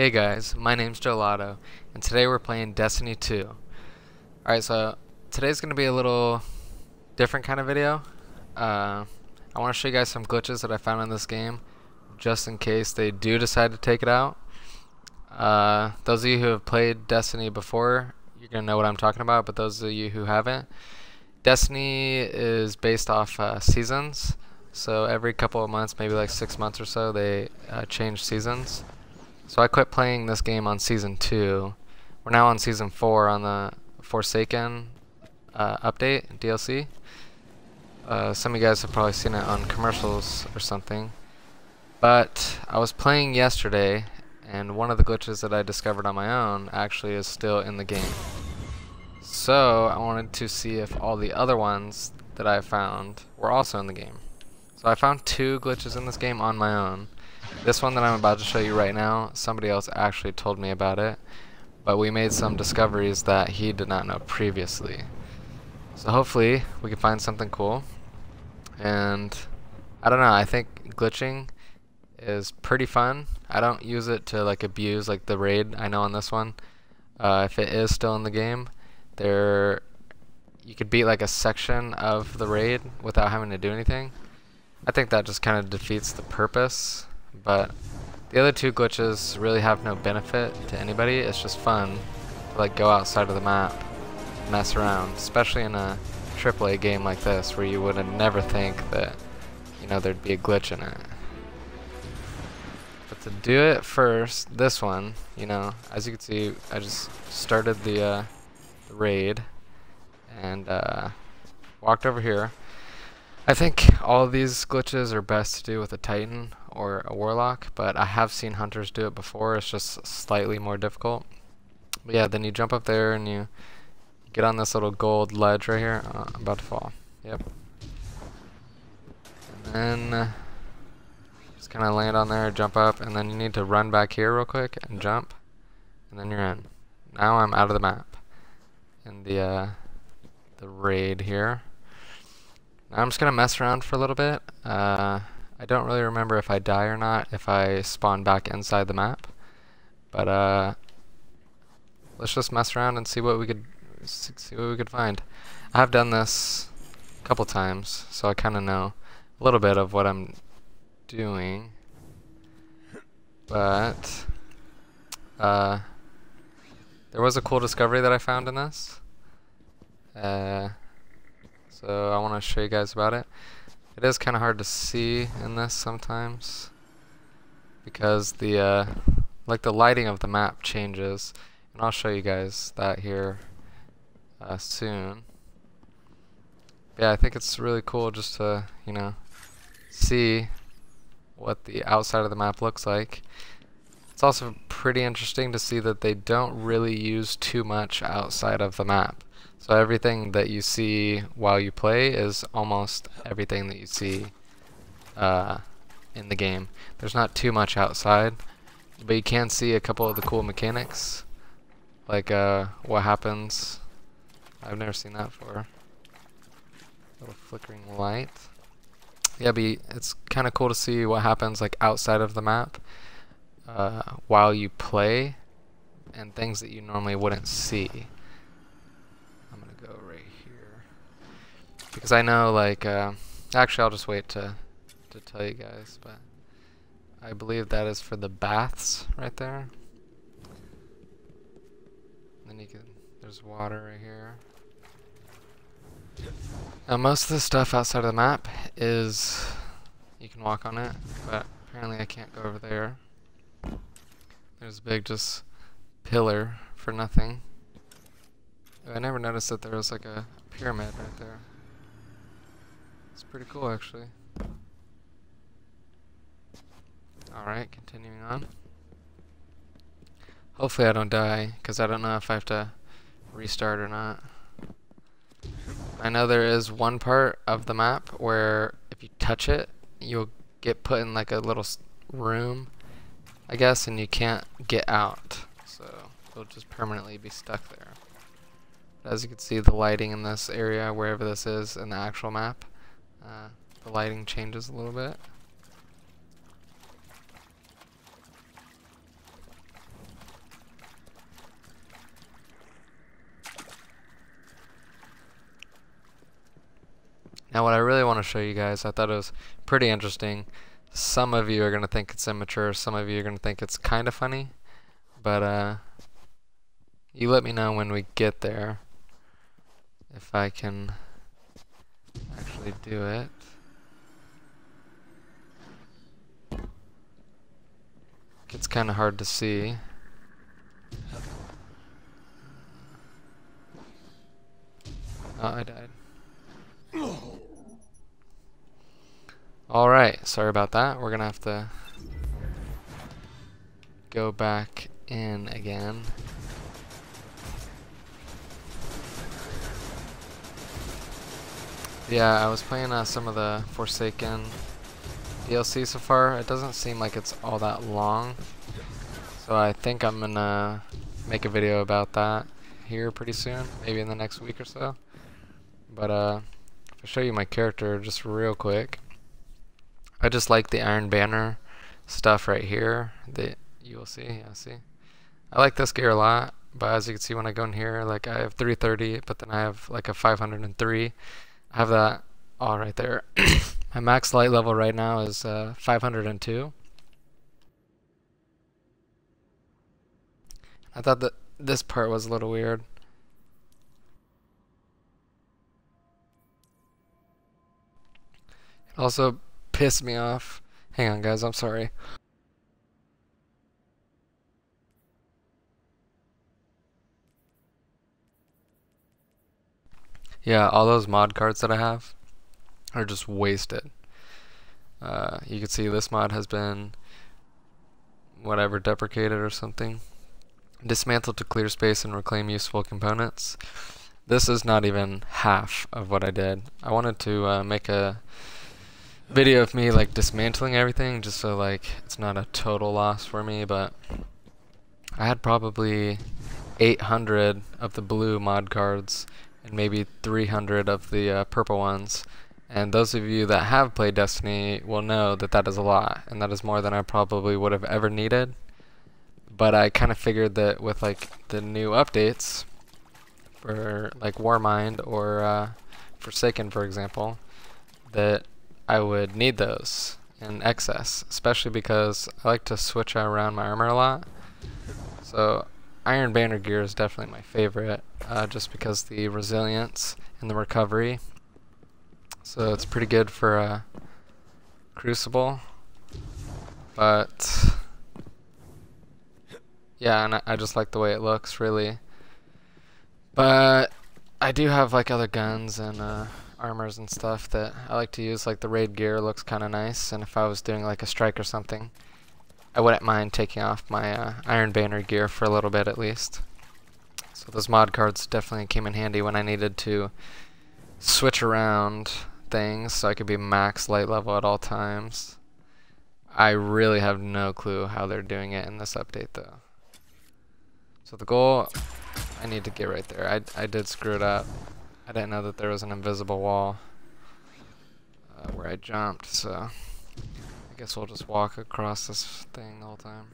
Hey guys, my name's Joelato, and today we're playing Destiny 2. Alright, so today's going to be a little different kind of video. I want to show you guys some glitches that I found in this game, just in case they do decide to take it out. Those of you who have played Destiny before, you're going to know what I'm talking about, but those of you who haven't, Destiny is based off seasons. So every couple of months, maybe like 6 months or so, they change seasons. So I quit playing this game on Season 2. We're now on Season 4 on the Forsaken update, DLC. Some of you guys have probably seen it on commercials or something. But I was playing yesterday, and one of the glitches that I discovered on my own actually is still in the game. So I wanted to see if all the other ones that I found were also in the game. So I found 2 glitches in this game on my own. This one that I'm about to show you right now, somebody else actually told me about it, but we made some discoveries that he did not know previously. So hopefully we can find something cool. And I don't know, I think glitching is pretty fun. I don't use it to like abuse like the raid I know on this one. If it is still in the game, you could beat like a section of the raid without having to do anything. I think that just kind of defeats the purpose. But the other 2 glitches really have no benefit to anybody. It's just fun to like go outside of the map, mess around, especially in a AAA game like this where you would never think that, you know, there'd be a glitch in it. But to do it first, this one, you know, as you can see, I just started the raid and walked over here. I think all of these glitches are best to do with a Titan or a Warlock, but I have seen hunters do it before. It's just slightly more difficult. But yeah, then you jump up there and you get on this little gold ledge right here. I'm about to fall. Yep. And then just kind of land on there, jump up, and then you need to run back here real quick and jump, and then you're in. Now I'm out of the map in the raid here. I'm just gonna mess around for a little bit. I don't really remember if I die or not if I spawn back inside the map, but let's just mess around and see what we could find. I have done this a couple times, so I kind of know a little bit of what I'm doing. But there was a cool discovery that I found in this. So I want to show you guys about it. It is kind of hard to see in this sometimes because the lighting of the map changes, and I'll show you guys that here soon. But yeah, I think it's really cool just to, you know, see what the outside of the map looks like. It's also pretty interesting to see that they don't really use too much outside of the map. So everything that you see while you play is almost everything that you see in the game. There's not too much outside, but you can see a couple of the cool mechanics, like what happens. I've never seen that before. Little flickering light. Yeah, but it's kind of cool to see what happens like outside of the map while you play, and things that you normally wouldn't see. Go right here because I know like actually I'll just wait to tell you guys, but I believe that is for the baths right there. And then there's water right here. Now most of the stuff outside of the map is you can walk on it, but apparently I can't go over there. There's a big just pillar for nothing. I never noticed that there was like a pyramid right there. It's pretty cool actually. Alright, continuing on. Hopefully I don't die, because I don't know if I have to restart or not. I know there is one part of the map where if you touch it, you'll get put in like a little room, I guess, and you can't get out. So you'll just permanently be stuck there. As you can see, the lighting in this area, wherever this is in the actual map, the lighting changes a little bit. Now what I really want to show you guys, I thought it was pretty interesting. Some of you are going to think it's immature, some of you are going to think it's kind of funny, but you let me know when we get there if I can actually do it. It's kind of hard to see. Oh, I died. Alright, sorry about that. We're gonna have to go back in again. Yeah, I was playing some of the Forsaken DLC so far. It doesn't seem like it's all that long, so I think I'm gonna make a video about that here pretty soon, maybe in the next week or so. But if I show you my character just real quick, I just like the Iron Banner stuff right here that you will see. Yeah, see, I like this gear a lot, but as you can see when I go in here, like I have 330, but then I have like a 503. I have that all right there. My max light level right now is 502. I thought that this part was a little weird. It also pissed me off. Hang on guys, I'm sorry. Yeah, all those mod cards that I have are just wasted. You can see this mod has been whatever deprecated or something. Dismantle to clear space and reclaim useful components. This is not even half of what I did. I wanted to make a video of me like dismantling everything just so like it's not a total loss for me, but I had probably 800 of the blue mod cards and maybe 300 of the purple ones, and those of you that have played Destiny will know that that is a lot, and that is more than I probably would have ever needed. But I kind of figured that with like the new updates for like Warmind or Forsaken for example, that I would need those in excess, especially because I like to switch around my armor a lot. So Iron Banner gear is definitely my favorite, just because the resilience and the recovery. So it's pretty good for Crucible. But yeah, and I just like the way it looks, really. But I do have like other guns and armors and stuff that I like to use. Like the raid gear looks kind of nice, and if I was doing like a strike or something, I wouldn't mind taking off my Iron Banner gear for a little bit at least. So those mod cards definitely came in handy when I needed to switch around things so I could be max light level at all times. I really have no clue how they're doing it in this update though. So the goal, I need to get right there. I did screw it up. I didn't know that there was an invisible wall where I jumped, so I guess we'll just walk across this thing the whole time.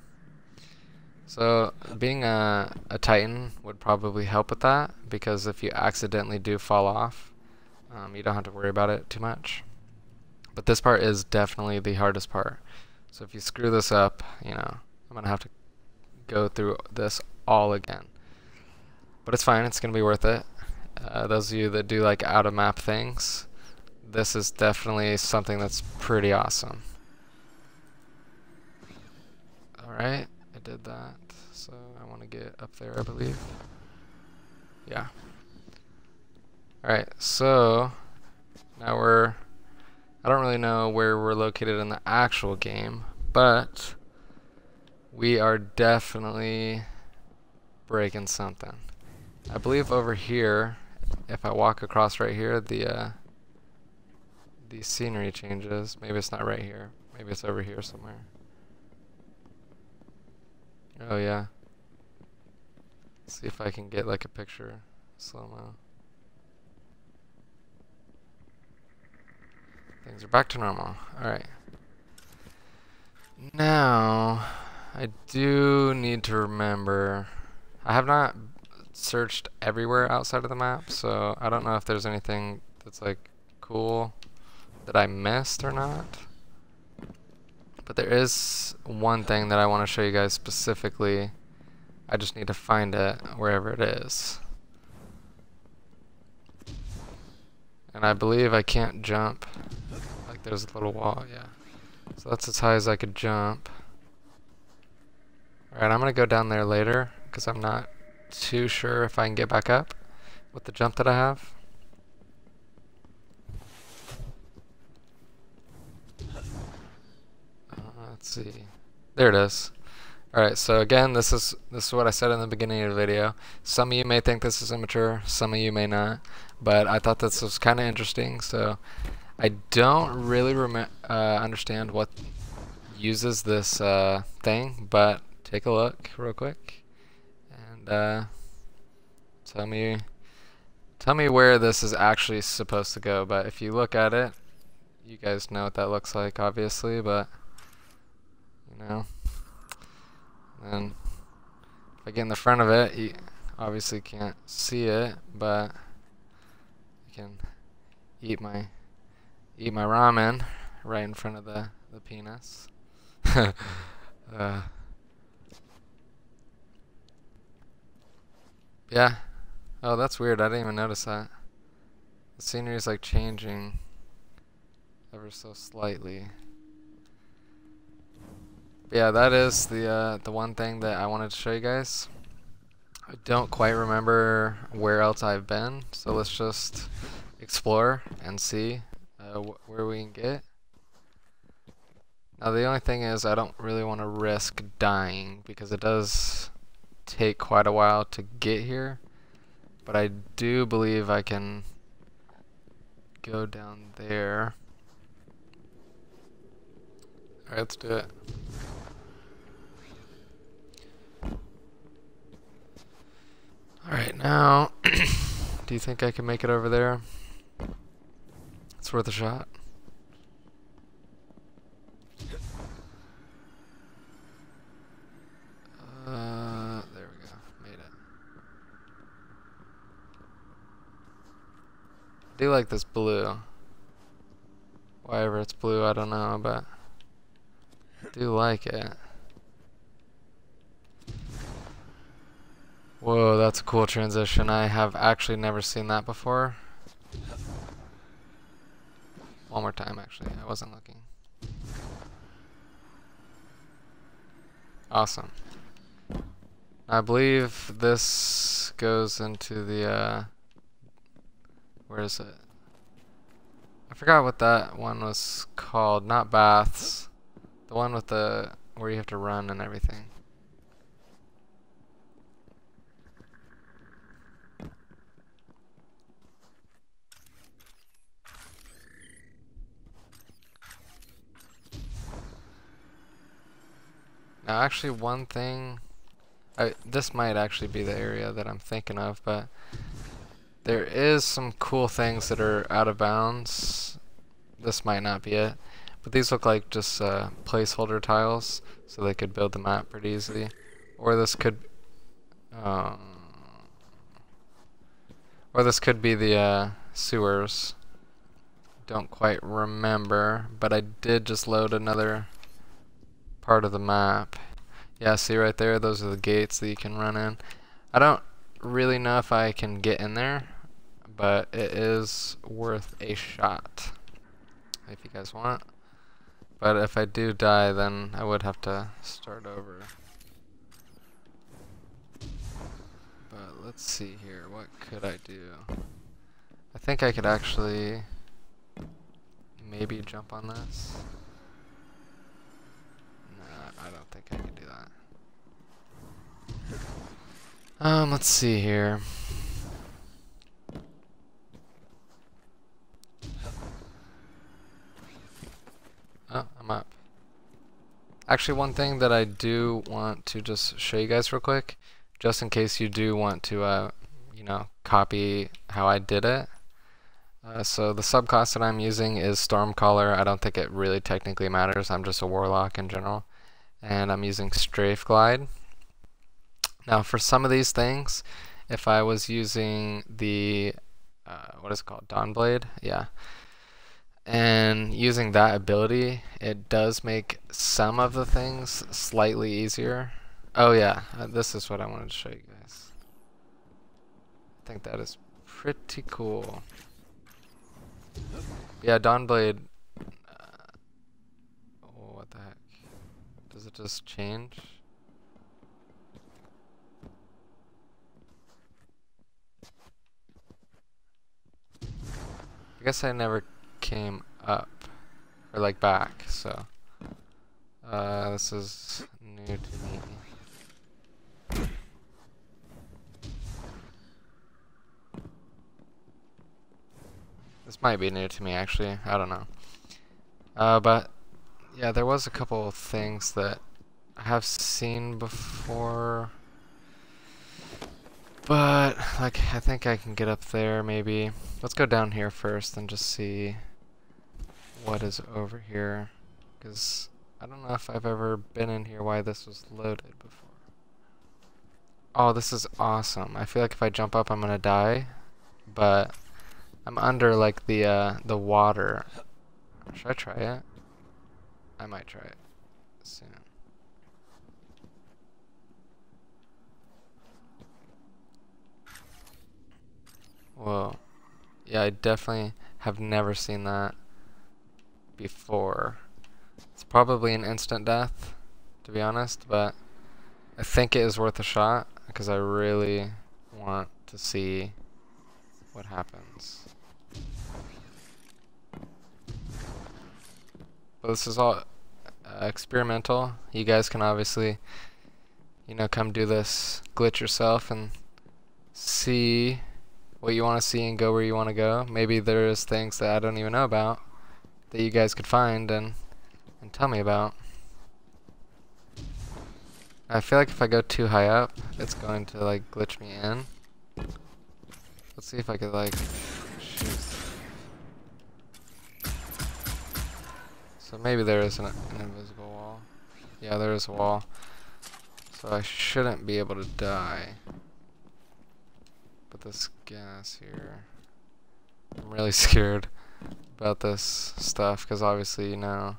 So being a Titan would probably help with that, because if you accidentally do fall off, you don't have to worry about it too much. But this part is definitely the hardest part. So if you screw this up, you know, I'm gonna have to go through this all again. But it's fine, it's gonna be worth it. Those of you that do like out of map things, this is definitely something that's pretty awesome. Alright, I did that, so I want to get up there, I believe. Yeah. Alright, so now I don't really know where we're located in the actual game, but we are definitely breaking something. I believe over here, if I walk across right here, the scenery changes. Maybe it's not right here. Maybe it's over here somewhere. Oh yeah. Let's see if I can get like a picture slow-mo. Things are back to normal. Alright. Now, I do need to remember, I have not searched everywhere outside of the map, so I don't know if there's anything that's like cool that I missed or not. But there is one thing that I want to show you guys specifically. I just need to find it wherever it is. And I believe I can't jump. Like there's a little wall, yeah. So that's as high as I could jump. Alright, I'm gonna go down there later because I'm not too sure if I can get back up with the jump that I have. Let's see. There it is. Alright, so again, this is what I said in the beginning of the video. Some of you may think this is immature, some of you may not, but I thought this was kind of interesting. So I don't really understand what uses this thing, but take a look real quick and tell me where this is actually supposed to go. But if you look at it, you guys know what that looks like, obviously, but you know. And if I get in the front of it, you obviously can't see it, but I can eat my ramen right in front of the penis. Yeah. Oh, that's weird. I didn't even notice that. The scenery is like changing ever so slightly. But yeah, that is the one thing that I wanted to show you guys. I don't quite remember where else I've been, so let's just explore and see where we can get. Now the only thing is I don't really want to risk dying because it does take quite a while to get here, but I do believe I can go down there. Alright, let's do it. Alright, now, do you think I can make it over there? It's worth a shot. There we go. Made it. I do like this blue. Why ever it's blue, I don't know, but I do like it. Whoa, that's a cool transition. I have actually never seen that before. One more time, actually. I wasn't looking. Awesome. I believe this goes into the, where is it? I forgot what that one was called. Not baths. The one with the, where you have to run and everything. Now, actually, one thing, this might actually be the area that I'm thinking of, but there is some cool things that are out of bounds. This might not be it, but these look like just placeholder tiles, so they could build the map pretty easily. Or this could, be the sewers. Don't quite remember, but I did just load another part of the map. Yeah, see right there, those are the gates that you can run in. I don't really know if I can get in there, but it is worth a shot if you guys want. But if I do die, then I would have to start over. But let's see here, what could I do? I think I could actually maybe jump on this. I don't think I can do that. Let's see here. Oh, I'm up. Actually, one thing that I do want to just show you guys real quick, just in case you do want to, you know, copy how I did it. So the subclass that I'm using is Stormcaller. I don't think it really technically matters. I'm just a warlock in general. And I'm using Strafe Glide. Now for some of these things, if I was using the, what is it called, Dawnblade? Yeah. And using that ability, it does make some of the things slightly easier. Oh yeah, this is what I wanted to show you guys. I think that is pretty cool. Yeah, Dawnblade. Oh, what the heck? Does it just change? I guess I never came up or like back, so this is new to me. This might be new to me actually, I don't know. But yeah, there was a couple of things that I have seen before, but like I think I can get up there maybe. Let's go down here first and just see what is over here, because I don't know if I've ever been in here why this was loaded before. Oh, this is awesome. I feel like if I jump up I'm gonna die, but I'm under like the water. Should I try it? I might try it soon. Whoa. Yeah, I definitely have never seen that before. It's probably an instant death, to be honest, but I think it is worth a shot because I really want to see what happens. But this is all experimental. You guys can obviously, you know, come do this glitch yourself and see what you want to see and go where you want to go. Maybe there's things that I don't even know about that you guys could find and tell me about. I feel like if I go too high up, it's going to like glitch me in. Let's see if I could like shoot. So maybe there is an invisible wall. Yeah, there is a wall. So I shouldn't be able to die. But this gas here, I'm really scared about this stuff because obviously, you know,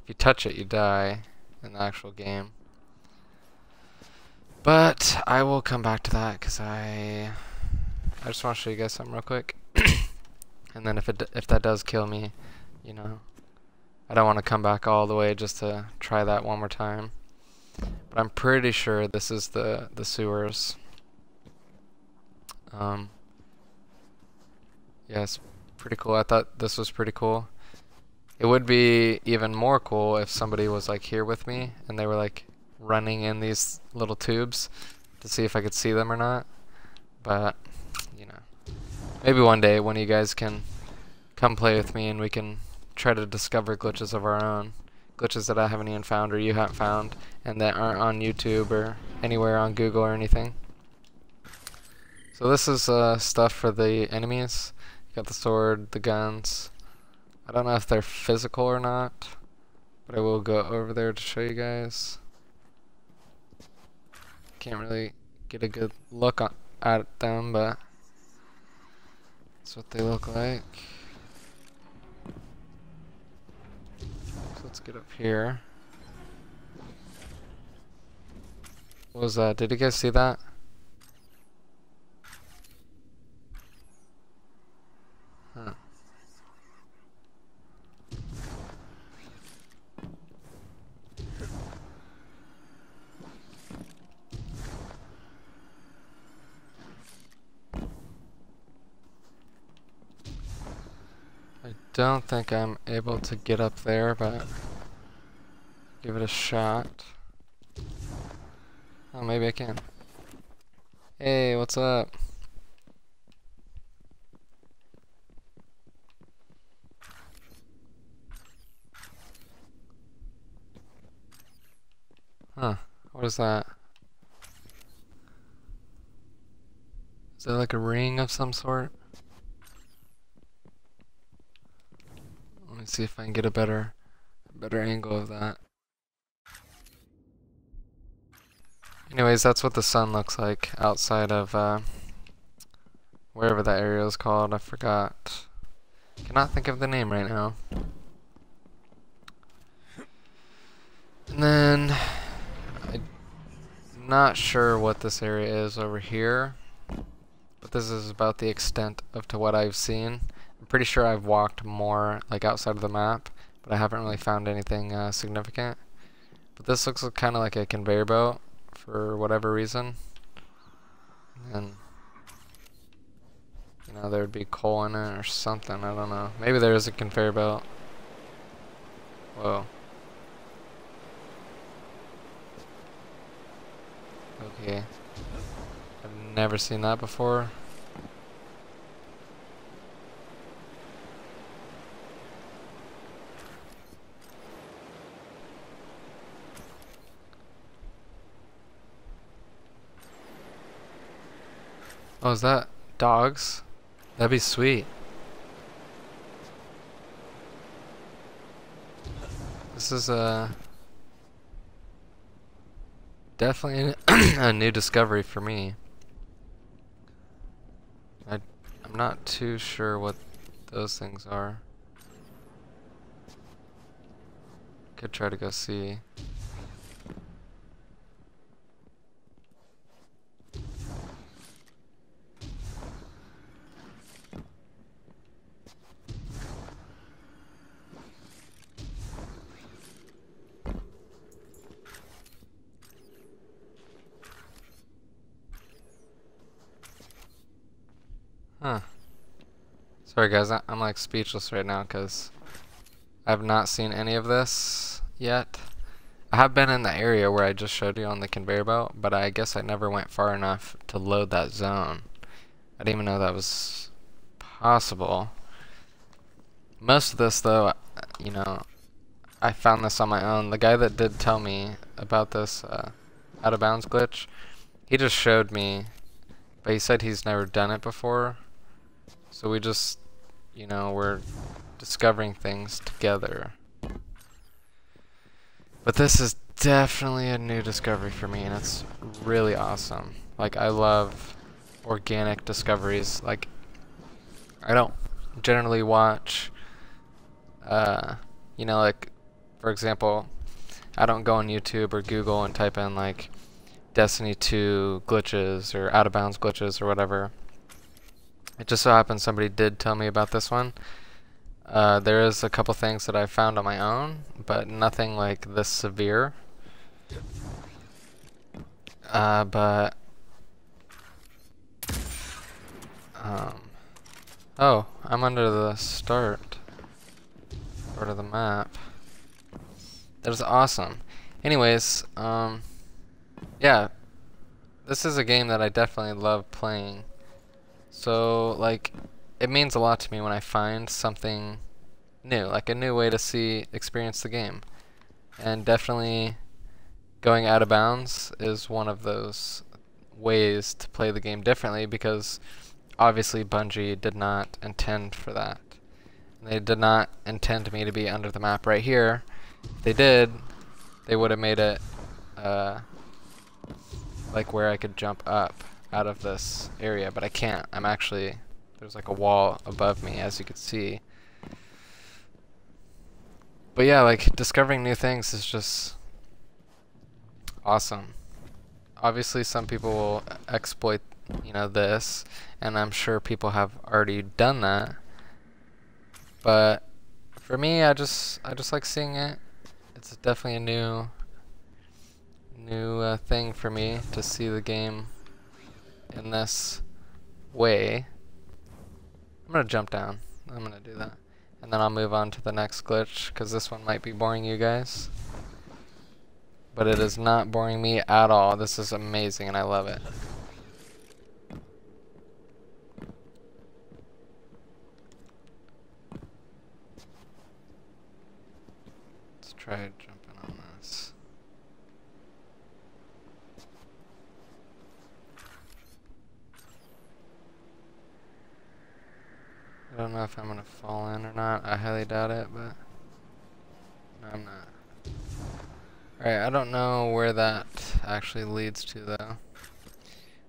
if you touch it, you die in the actual game. But I will come back to that because I just want to show you guys something real quick. And then if that does kill me, you know, I don't want to come back all the way just to try that one more time. But I'm pretty sure this is the sewers. Yeah, it's pretty cool. I thought this was pretty cool. It would be even more cool if somebody was like here with me and they were like running in these little tubes to see if I could see them or not. But, you know, maybe one day one of you guys can come play with me and we can try to discover glitches of our own. Glitches that I haven't even found or you haven't found and that aren't on YouTube or anywhere on Google or anything. So this is stuff for the enemies. You got the sword, the guns. I don't know if they're physical or not, but I will go over there to show you guys. Can't really get a good look at them, but that's what they look like. So let's get up here. What was that? Did you guys see that? Huh. I don't think I'm able to get up there, but give it a shot. Oh, maybe I can. Hey, what's up? Huh, what is that? Is that like a ring of some sort? Let me see if I can get a better angle of that. Anyways, that's what the sun looks like outside of wherever that area is called. I forgot. Cannot think of the name right now. And then I'm not sure what this area is over here, but this is about the extent of to what I've seen. I'm pretty sure I've walked more like outside of the map, but I haven't really found anything significant. But this looks kind of like a conveyor belt for whatever reason. And you know, there would be coal in it or something, I don't know. Maybe there is a conveyor belt. Whoa. Okay. I've never seen that before. Oh, is that dogs? That'd be sweet. This is definitely a new discovery for me. I'm not too sure what those things are. Could try to go see. Huh. Sorry guys, I'm like speechless right now because I've not seen any of this yet. I have been in the area where I just showed you on the conveyor belt, but I guess I never went far enough to load that zone. I didn't even know that was possible. Most of this though, you know, I found this on my own. The guy that did tell me about this out of bounds glitch, he just showed me, but he said he's never done it before. So we just, you know, we're discovering things together. But this is definitely a new discovery for me, and it's really awesome. Like, I love organic discoveries. Like, I don't generally watch, you know, like, for example, I don't go on YouTube or Google and type in, like, Destiny 2 glitches or out of bounds glitches or whatever. It just so happens somebody did tell me about this one. There is a couple things that I found on my own, but nothing like this severe. Oh, I'm under the start part of the map. That is awesome. Anyways, yeah, this is a game that I definitely love playing. So, like, it means a lot to me when I find something new, like a new way to experience the game. And definitely going out of bounds is one of those ways to play the game differently, because obviously Bungie did not intend for that. They did not intend me to be under the map right here. If they did, they would have made it like where I could jump up out of this area, but I can't. I'm actually, there's like a wall above me, as you can see. But yeah, like, discovering new things is just awesome. Obviously some people will exploit, you know, this, and I'm sure people have already done that. But for me, I just like seeing it. It's definitely a new thing for me to see the game in this way. I'm gonna jump down. I'm gonna do that, and then I'll move on to the next glitch, because this one might be boring you guys, but it is not boring me at all. This is amazing and I love it. Let's try jumping on this. I don't know if I'm gonna fall in or not. I highly doubt it, but no, I'm not. Alright, I don't know where that actually leads to though.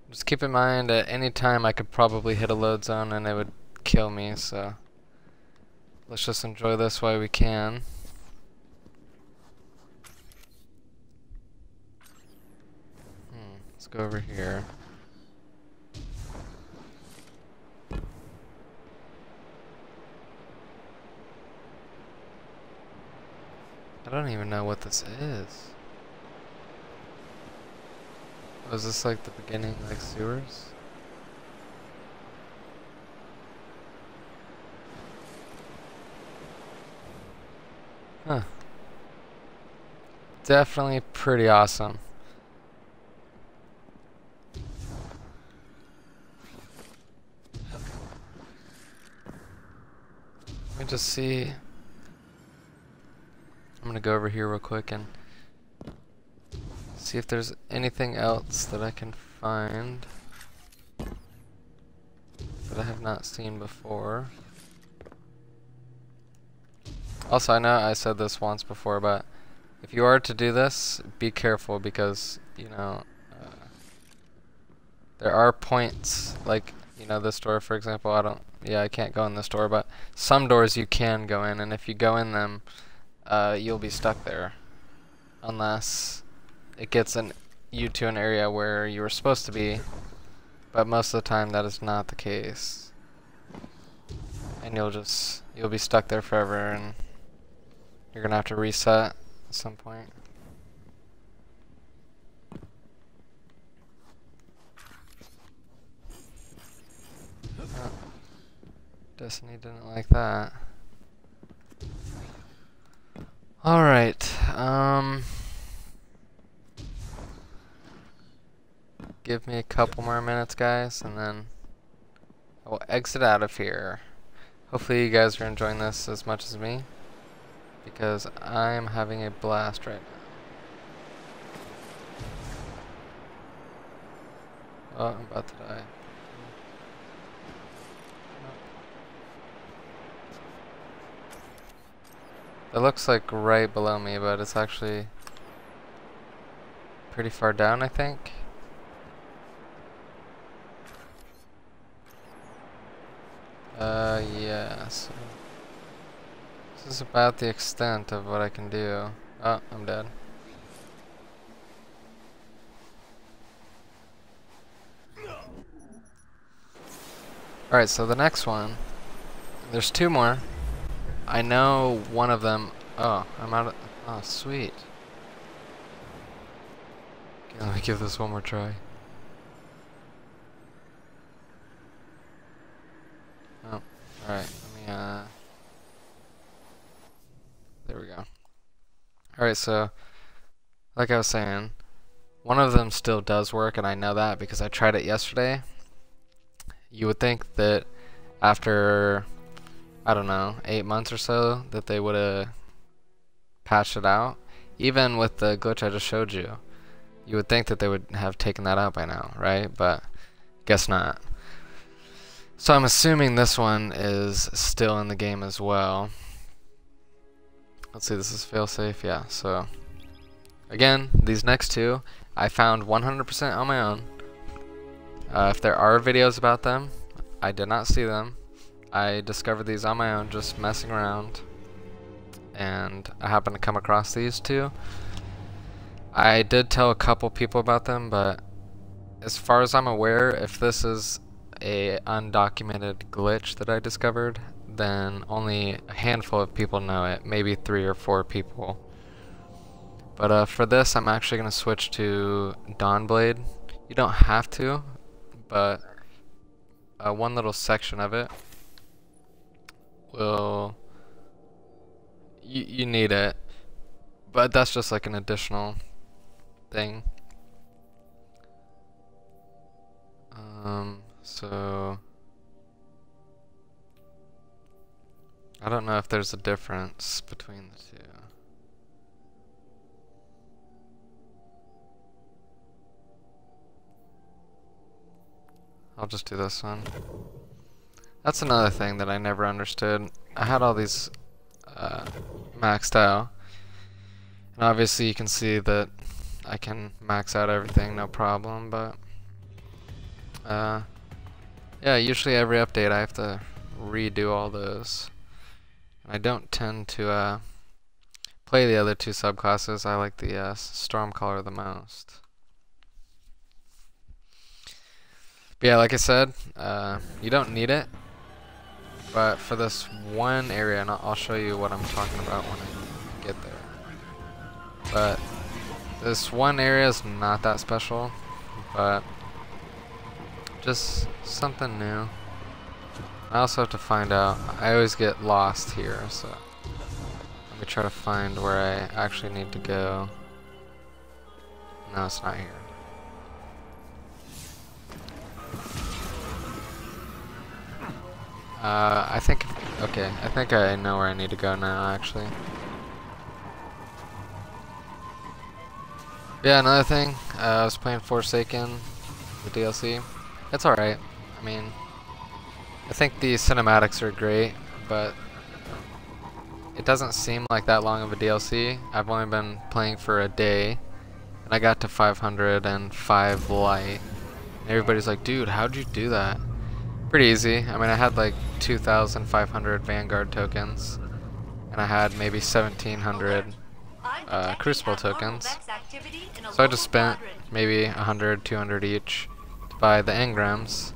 Just keep in mind at any time I could probably hit a load zone and it would kill me, so let's just enjoy this while we can. Let's go over here. I don't even know what this is. Oh, is this like the beginning, like sewers? Huh. Definitely pretty awesome. Let me just see. I'm gonna go over here real quick and see if there's anything else that I can find that I have not seen before. Also, I know I said this once before, but if you are to do this, be careful because, you know, there are points, like, you know, this door, for example, I can't go in this door, but some doors you can go in, and if you go in them, you'll be stuck there unless it gets you to an area where you were supposed to be, but most of the time that is not the case, and you'll be stuck there forever, and you're gonna have to reset at some point. Oh, Destiny didn't like that. Alright, give me a couple more minutes, guys, and then I will exit out of here. Hopefully you guys are enjoying this as much as me, because I'm having a blast right now. Oh, I'm about to die. It looks like right below me, but it's actually pretty far down, I think. Yeah, so this is about the extent of what I can do. Oh, I'm dead. Alright, so the next one, there's two more. I know one of them. Oh, I'm out of. Oh, sweet. Okay, let me give this one more try. Oh, alright. Let me, there we go. Alright, so, like I was saying, one of them still does work, and I know that because I tried it yesterday. You would think that after, I don't know, 8 months or so, that they would have patched it out. Even with the glitch I just showed you, you would think that they would have taken that out by now, right? But guess not. So I'm assuming this one is still in the game as well. Let's see, this is failsafe, yeah. So again, these next two I found 100% on my own. If there are videos about them, I did not see them. I discovered these on my own, just messing around, and I happened to come across these two. I did tell a couple people about them, but as far as I'm aware, if this is a undocumented glitch that I discovered, then only a handful of people know it, maybe 3 or 4 people. But for this, I'm actually going to switch to Dawnblade. You don't have to, but one little section of it will, you need it, but that's just like an additional thing. So I don't know if there's a difference between the two. I'll just do this one. That's another thing that I never understood. I had all these maxed out, and obviously you can see that I can max out everything no problem, but yeah, usually every update I have to redo all those. I don't tend to play the other two subclasses. I like the Stormcaller the most. But yeah, like I said, you don't need it. But for this one area, and I'll show you what I'm talking about when I get there. But this one area is not that special, but just something new. I also have to find out. I always get lost here, so let me try to find where I actually need to go. No, it's not here. I think, okay, I think I know where I need to go now, actually. Yeah, another thing, I was playing Forsaken, the DLC. It's alright. I mean, I think the cinematics are great, but it doesn't seem like that long of a DLC. I've only been playing for a day, and I got to 505 light. And everybody's like, dude, how'd you do that? Pretty easy. I mean, I had like 2,500 Vanguard tokens, and I had maybe 1,700 Crucible tokens. So I just spent maybe 100, 200 each to buy the engrams,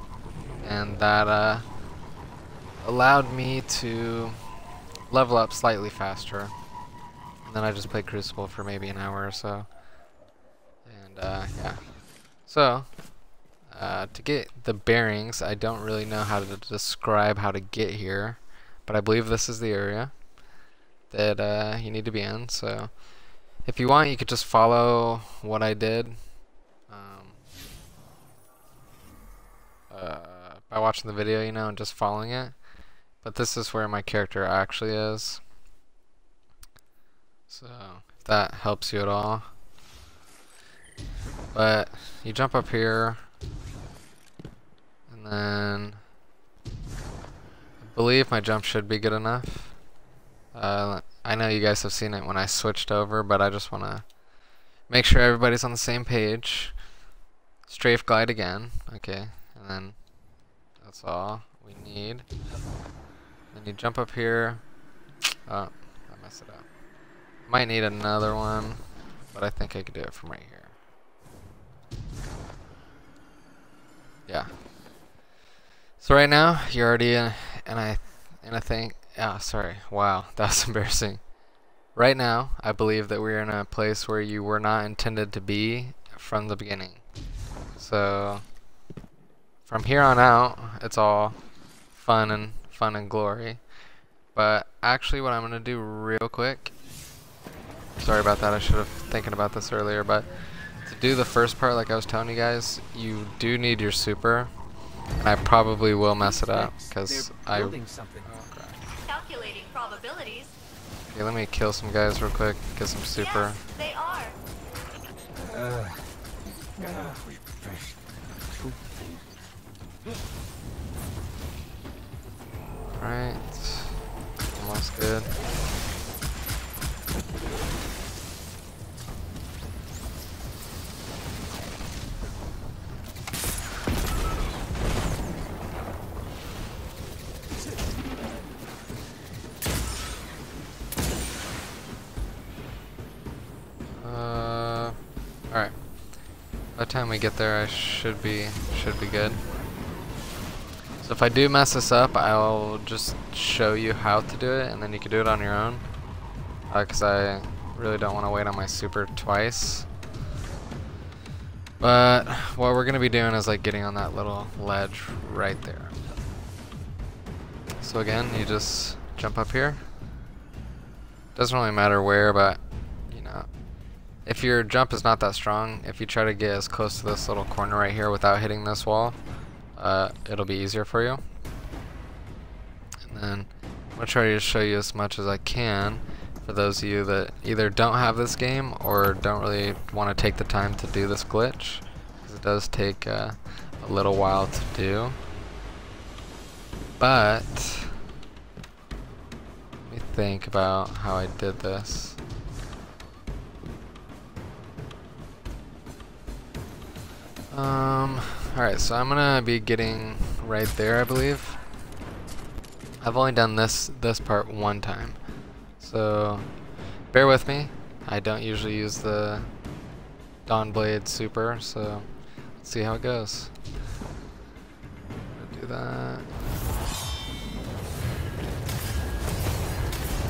and that allowed me to level up slightly faster. And then I just played Crucible for maybe an hour or so. And yeah. So to get the bearings, I don't really know how to describe how to get here, but I believe this is the area that you need to be in. So if you want, you could just follow what I did by watching the video, you know, and just following it. But this is where my character actually is. So if that helps you at all. But you jump up here, and then I believe my jump should be good enough. I know you guys have seen it when I switched over, but I just want to make sure everybody's on the same page. Strafe glide again, okay, and then that's all we need. Then you jump up here. Oh, I messed it up. Might need another one, but I think I could do it from right here. Yeah. So right now you're already in, and I think. Yeah, sorry. Wow, that was embarrassing. Right now, I believe that we're in a place where you were not intended to be from the beginning. So from here on out, it's all fun and glory. But actually, what I'm gonna do real quick. Sorry about that. I should have thinking about this earlier. But to do the first part, like I was telling you guys, you do need your super, and I probably will mess it up because Calculating probabilities. Okay, let me kill some guys real quick, get some super. Yes, they are. Alright. Almost good. Alright. By the time we get there, I should be good. So if I do mess this up, I'll just show you how to do it, and then you can do it on your own. Because I really don't want to wait on my super twice. But what we're gonna be doing is like getting on that little ledge right there. So again, you just jump up here. Doesn't really matter where, but you know, if your jump is not that strong, if you try to get as close to this little corner right here without hitting this wall, it'll be easier for you. And then I'm gonna try to show you as much as I can for those of you that either don't have this game or don't really want to take the time to do this glitch, because it does take a little while to do. But let me think about how I did this. Alright, so I'm gonna be getting right there, I believe. I've only done this part one time, so bear with me. I don't usually use the Dawnblade Super, so let's see how it goes. Do that.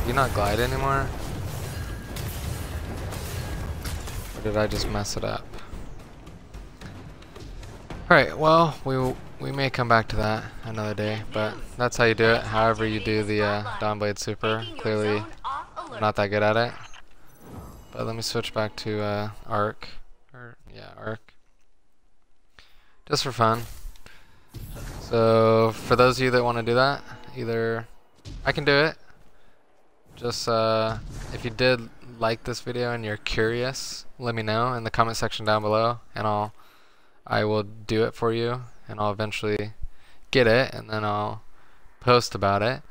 Do you not glide anymore? Or did I just mess it up? Alright, well, we may come back to that another day, but that's how you do it. However you do the Dawnblade Super. Clearly, I'm not that good at it. But let me switch back to Arc. Arc. Just for fun. So, for those of you that want to do that, either I can do it. Just if you did like this video and you're curious, let me know in the comment section down below, and I will do it for you, and I'll eventually get it, and then I'll post about it.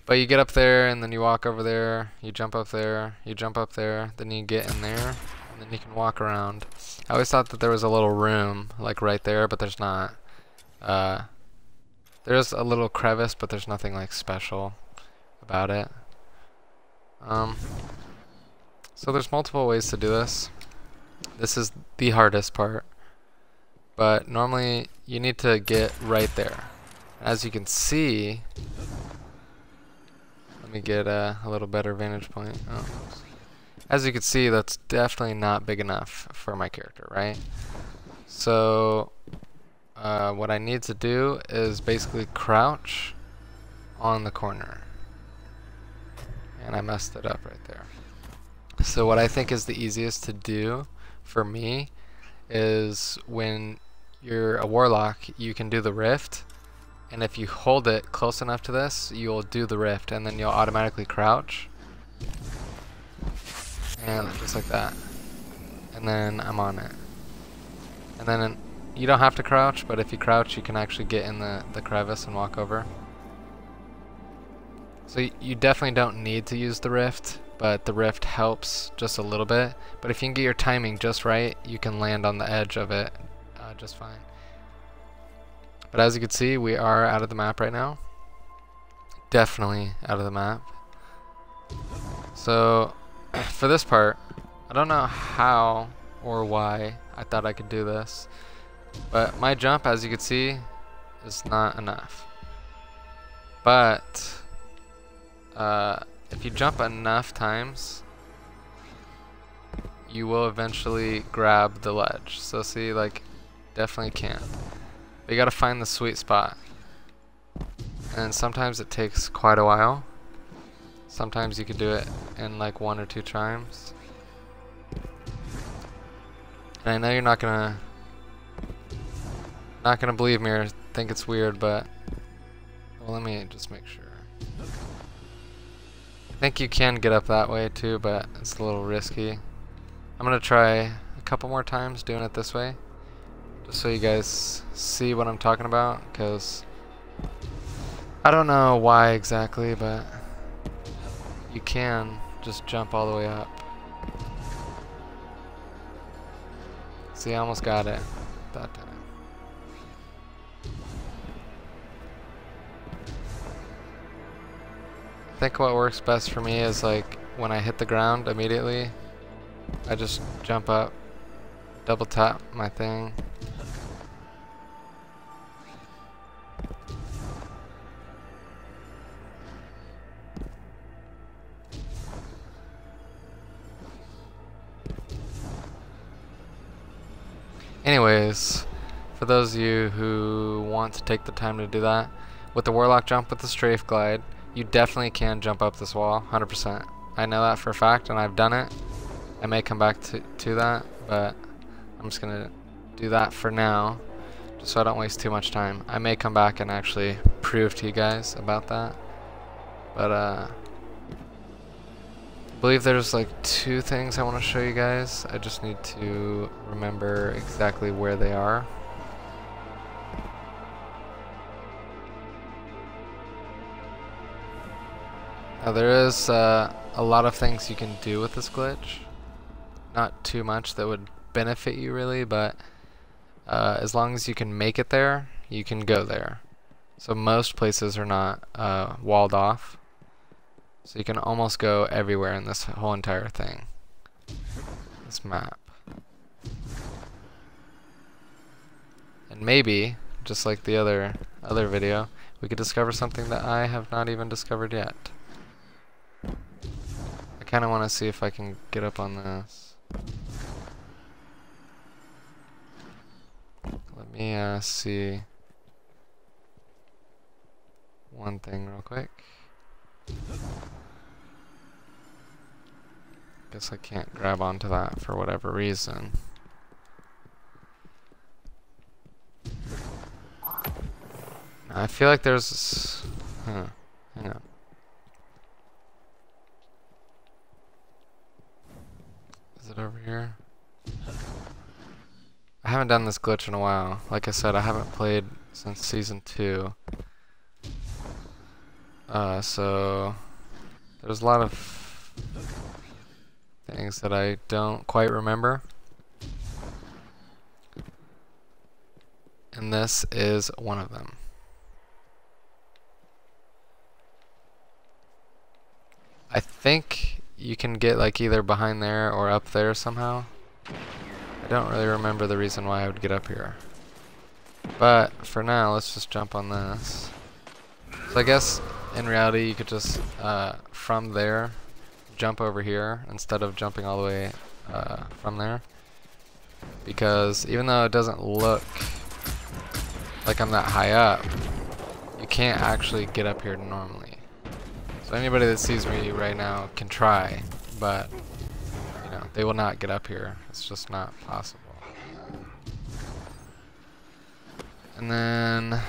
But you get up there, and then you walk over there, you jump up there, you jump up there, then you get in there, and then you can walk around. I always thought that there was a little room, like right there, but there's not. There's a little crevice, but there's nothing like special about it. So there's multiple ways to do this. This is the hardest part. But normally you need to get right there. As you can see, let me get a little better vantage point. Oh. As you can see, that's definitely not big enough for my character, right? So what I need to do is basically crouch on the corner. And I messed it up right there. So what I think is the easiest to do for me is when you're a warlock, you can do the rift, and if you hold it close enough to this, you'll do the rift, and then you'll automatically crouch, and just like that, and then I'm on it. And then you don't have to crouch, but if you crouch, you can actually get in the crevice and walk over. So you definitely don't need to use the rift, but the rift helps just a little bit. But if you can get your timing just right, you can land on the edge of it just fine. But as you can see, we are out of the map right now. Definitely out of the map. So for this part, I don't know how or why I thought I could do this, but my jump, as you can see, is not enough. But if you jump enough times, you will eventually grab the ledge. So see, like, definitely can. But you gotta find the sweet spot. And sometimes it takes quite a while. Sometimes you can do it in like 1 or 2 times. And I know you're not gonna believe me or think it's weird, but well, let me just make sure. I think you can get up that way too, but it's a little risky. I'm gonna try a couple more times doing it this way, just so you guys see what I'm talking about, because I don't know why exactly, but you can just jump all the way up. See, I almost got it that time. I think what works best for me is like when I hit the ground immediately, I just jump up, double tap my thing. Anyways, for those of you who want to take the time to do that, with the warlock jump with the strafe glide, you definitely can jump up this wall, 100%. I know that for a fact, and I've done it. I may come back to that, but I'm just gonna do that for now, just so I don't waste too much time. I may come back and actually prove to you guys about that, but I believe there's like 2 things I want to show you guys. I just need to remember exactly where they are. Now there is a lot of things you can do with this glitch. Not too much that would benefit you really, but as long as you can make it there, you can go there. So most places are not walled off. So you can almost go everywhere in this whole entire thing. This map. And maybe, just like the other video, we could discover something that I have not even discovered yet. I kind of want to see if I can get up on this. Let me see one thing real quick. Guess I can't grab onto that for whatever reason. I feel like there's... hang on. Is it over here? I haven't done this glitch in a while. Like I said, I haven't played since Season 2. So... there's a lot of things that I don't quite remember. And this is one of them. I think you can get like either behind there or up there somehow. I don't really remember the reason why I would get up here. But for now, let's just jump on this. So I guess in reality you could just from there jump over here instead of jumping all the way from there. Because even though it doesn't look like I'm that high up, you can't actually get up here normally. So anybody that sees me right now can try, but you know, they will not get up here. It's just not possible. And then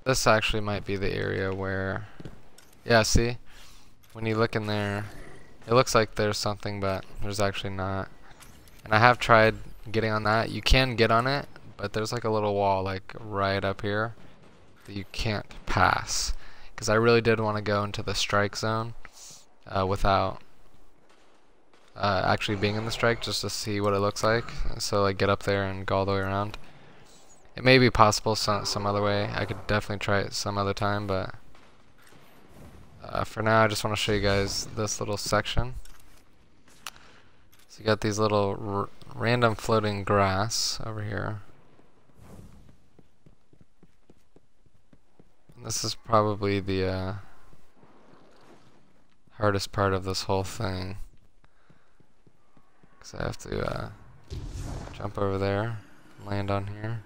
this actually might be the area where, yeah, see? When you look in there, it looks like there's something, but there's actually not. And I have tried getting on that. You can get on it, but there's like a little wall like right up here that you can't pass. Because I really did want to go into the strike zone without actually being in the strike, just to see what it looks like. So like get up there and go all the way around. It may be possible some other way. I could definitely try it some other time, but for now I just want to show you guys this little section. So you got these little random floating grass over here. This is probably the hardest part of this whole thing, because I have to jump over there, land on here.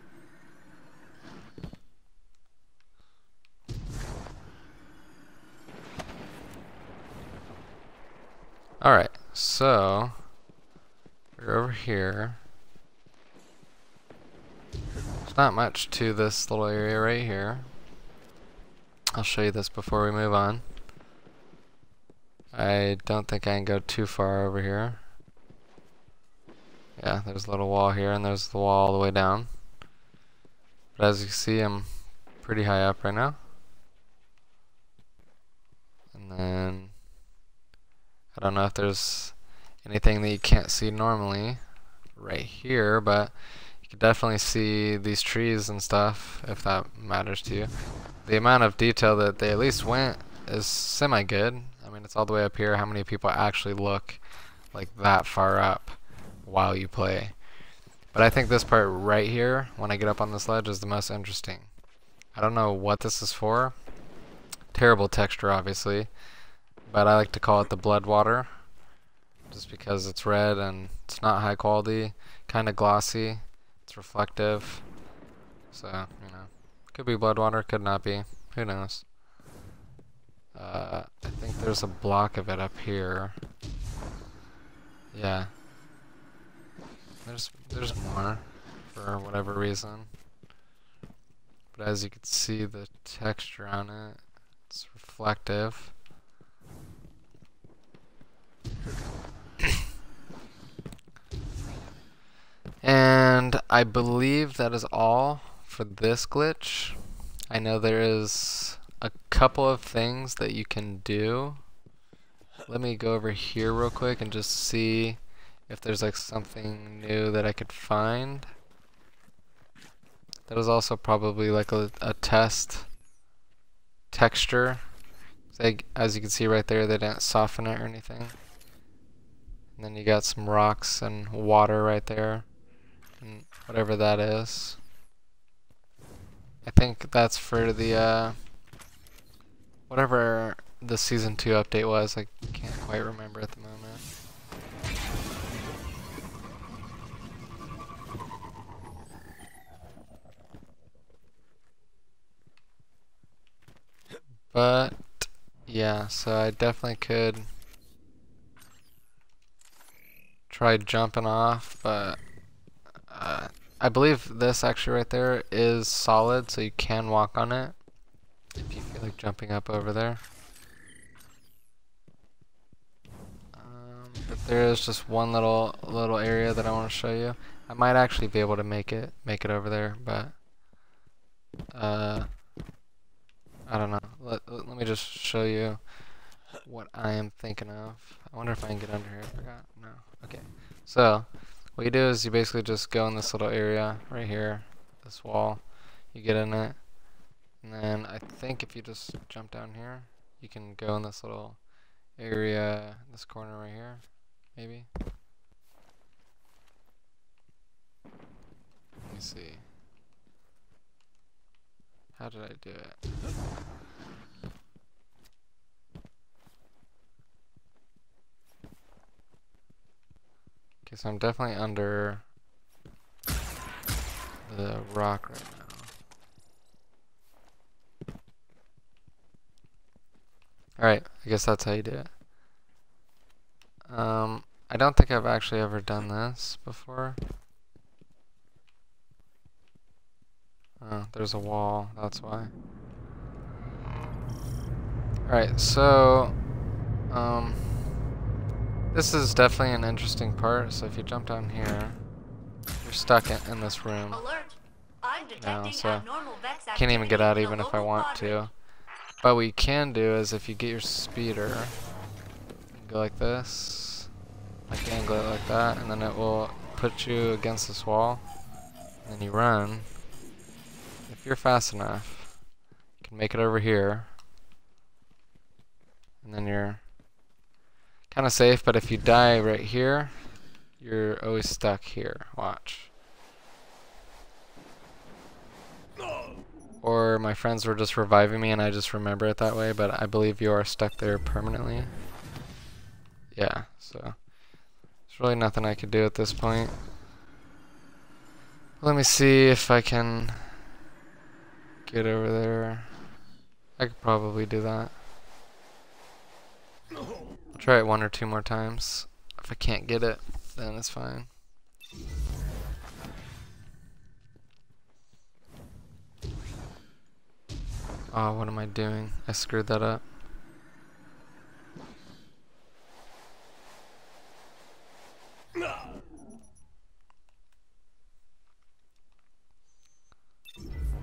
Alright, so we're over here. There's not much to this little area right here. I'll show you this before we move on. I don't think I can go too far over here. Yeah, there's a little wall here, and there's the wall all the way down. But as you can see, I'm pretty high up right now. And then I don't know if there's anything that you can't see normally right here, but you can definitely see these trees and stuff if that matters to you. The amount of detail that they at least went is semi-good. I mean, it's all the way up here. How many people actually look like that far up while you play? But I think this part right here, when I get up on this ledge, is the most interesting. I don't know what this is for. Terrible texture, obviously. But I like to call it the blood water, just because it's red and it's not high quality, kind of glossy, it's reflective. So, you know. Could be blood water, could not be. Who knows? I think there's a block of it up here. Yeah. There's more for whatever reason. But as you can see, the texture on it, it's reflective. And I believe that is all for this glitch. I know there is a couple of things that you can do. Let me go over here real quick and just see if there's like something new that I could find. That was also probably like a test texture. As you can see right there, they didn't soften it or anything. And then you got some rocks and water right there, and whatever that is. I think that's for the whatever the Season 2 update was. I can't quite remember at the moment. But yeah, so I definitely could try jumping off, but I believe this actually right there is solid, so you can walk on it if you feel like jumping up over there. But there is just one little area that I want to show you. I might actually be able to make it over there, but I don't know. Let me just show you what I am thinking of. I wonder if I can get under here. I forgot. No. Okay. So what you do is you basically just go in this little area right here, this wall. You get in it, and then I think if you just jump down here, you can go in this little area, this corner right here, maybe. Let me see. How did I do it? Okay, so I'm definitely under the rock right now. Alright, I guess that's how you do it. I don't think I've actually ever done this before. Oh, there's a wall, that's why. Alright, so this is definitely an interesting part. So if you jump down here, you're stuck in this room now, so can't even get out even if I want to. But what you can do is if you get your speeder, go like this, like angle it like that, and then it will put you against this wall, and then you run. If you're fast enough, you can make it over here, and then you're kind of safe. But if you die right here, you're always stuck here. Watch. Or my friends were just reviving me and I just remember it that way, but I believe you are stuck there permanently. Yeah, so there's really nothing I could do at this point. Let me see if I can get over there. I could probably do that. I'll try it 1 or 2 more times. If I can't get it, then it's fine. Oh, what am I doing? I screwed that up.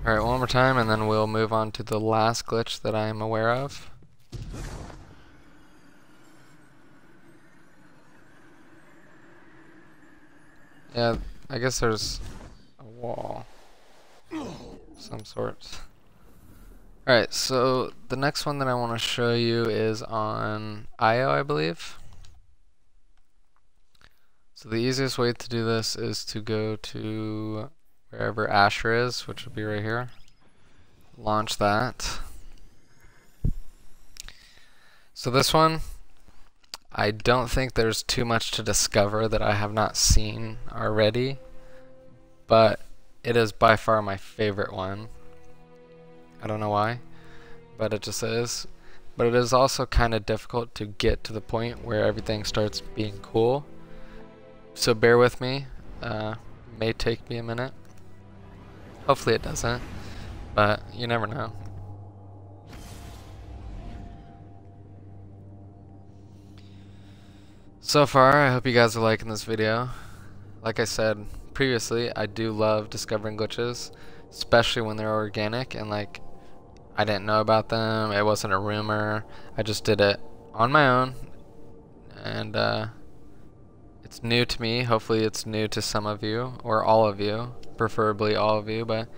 Alright, one more time and then we'll move on to the last glitch that I am aware of. Yeah, I guess there's a wall of some sort. Alright, so the next one that I want to show you is on IO, I believe. So the easiest way to do this is to go to wherever Asher is, which will be right here. Launch that. So this one, I don't think there's too much to discover that I have not seen already, but it is by far my favorite one. I don't know why, but it just is. But it is also kind of difficult to get to the point where everything starts being cool. So bear with me. May take me a minute. Hopefully it doesn't, but you never know. So far, I hope you guys are liking this video. Like I said previously, I do love discovering glitches, especially when they're organic and like I didn't know about them. It wasn't a rumor. I just did it on my own, and it's new to me. Hopefully it's new to some of you, or all of you, preferably all of you, but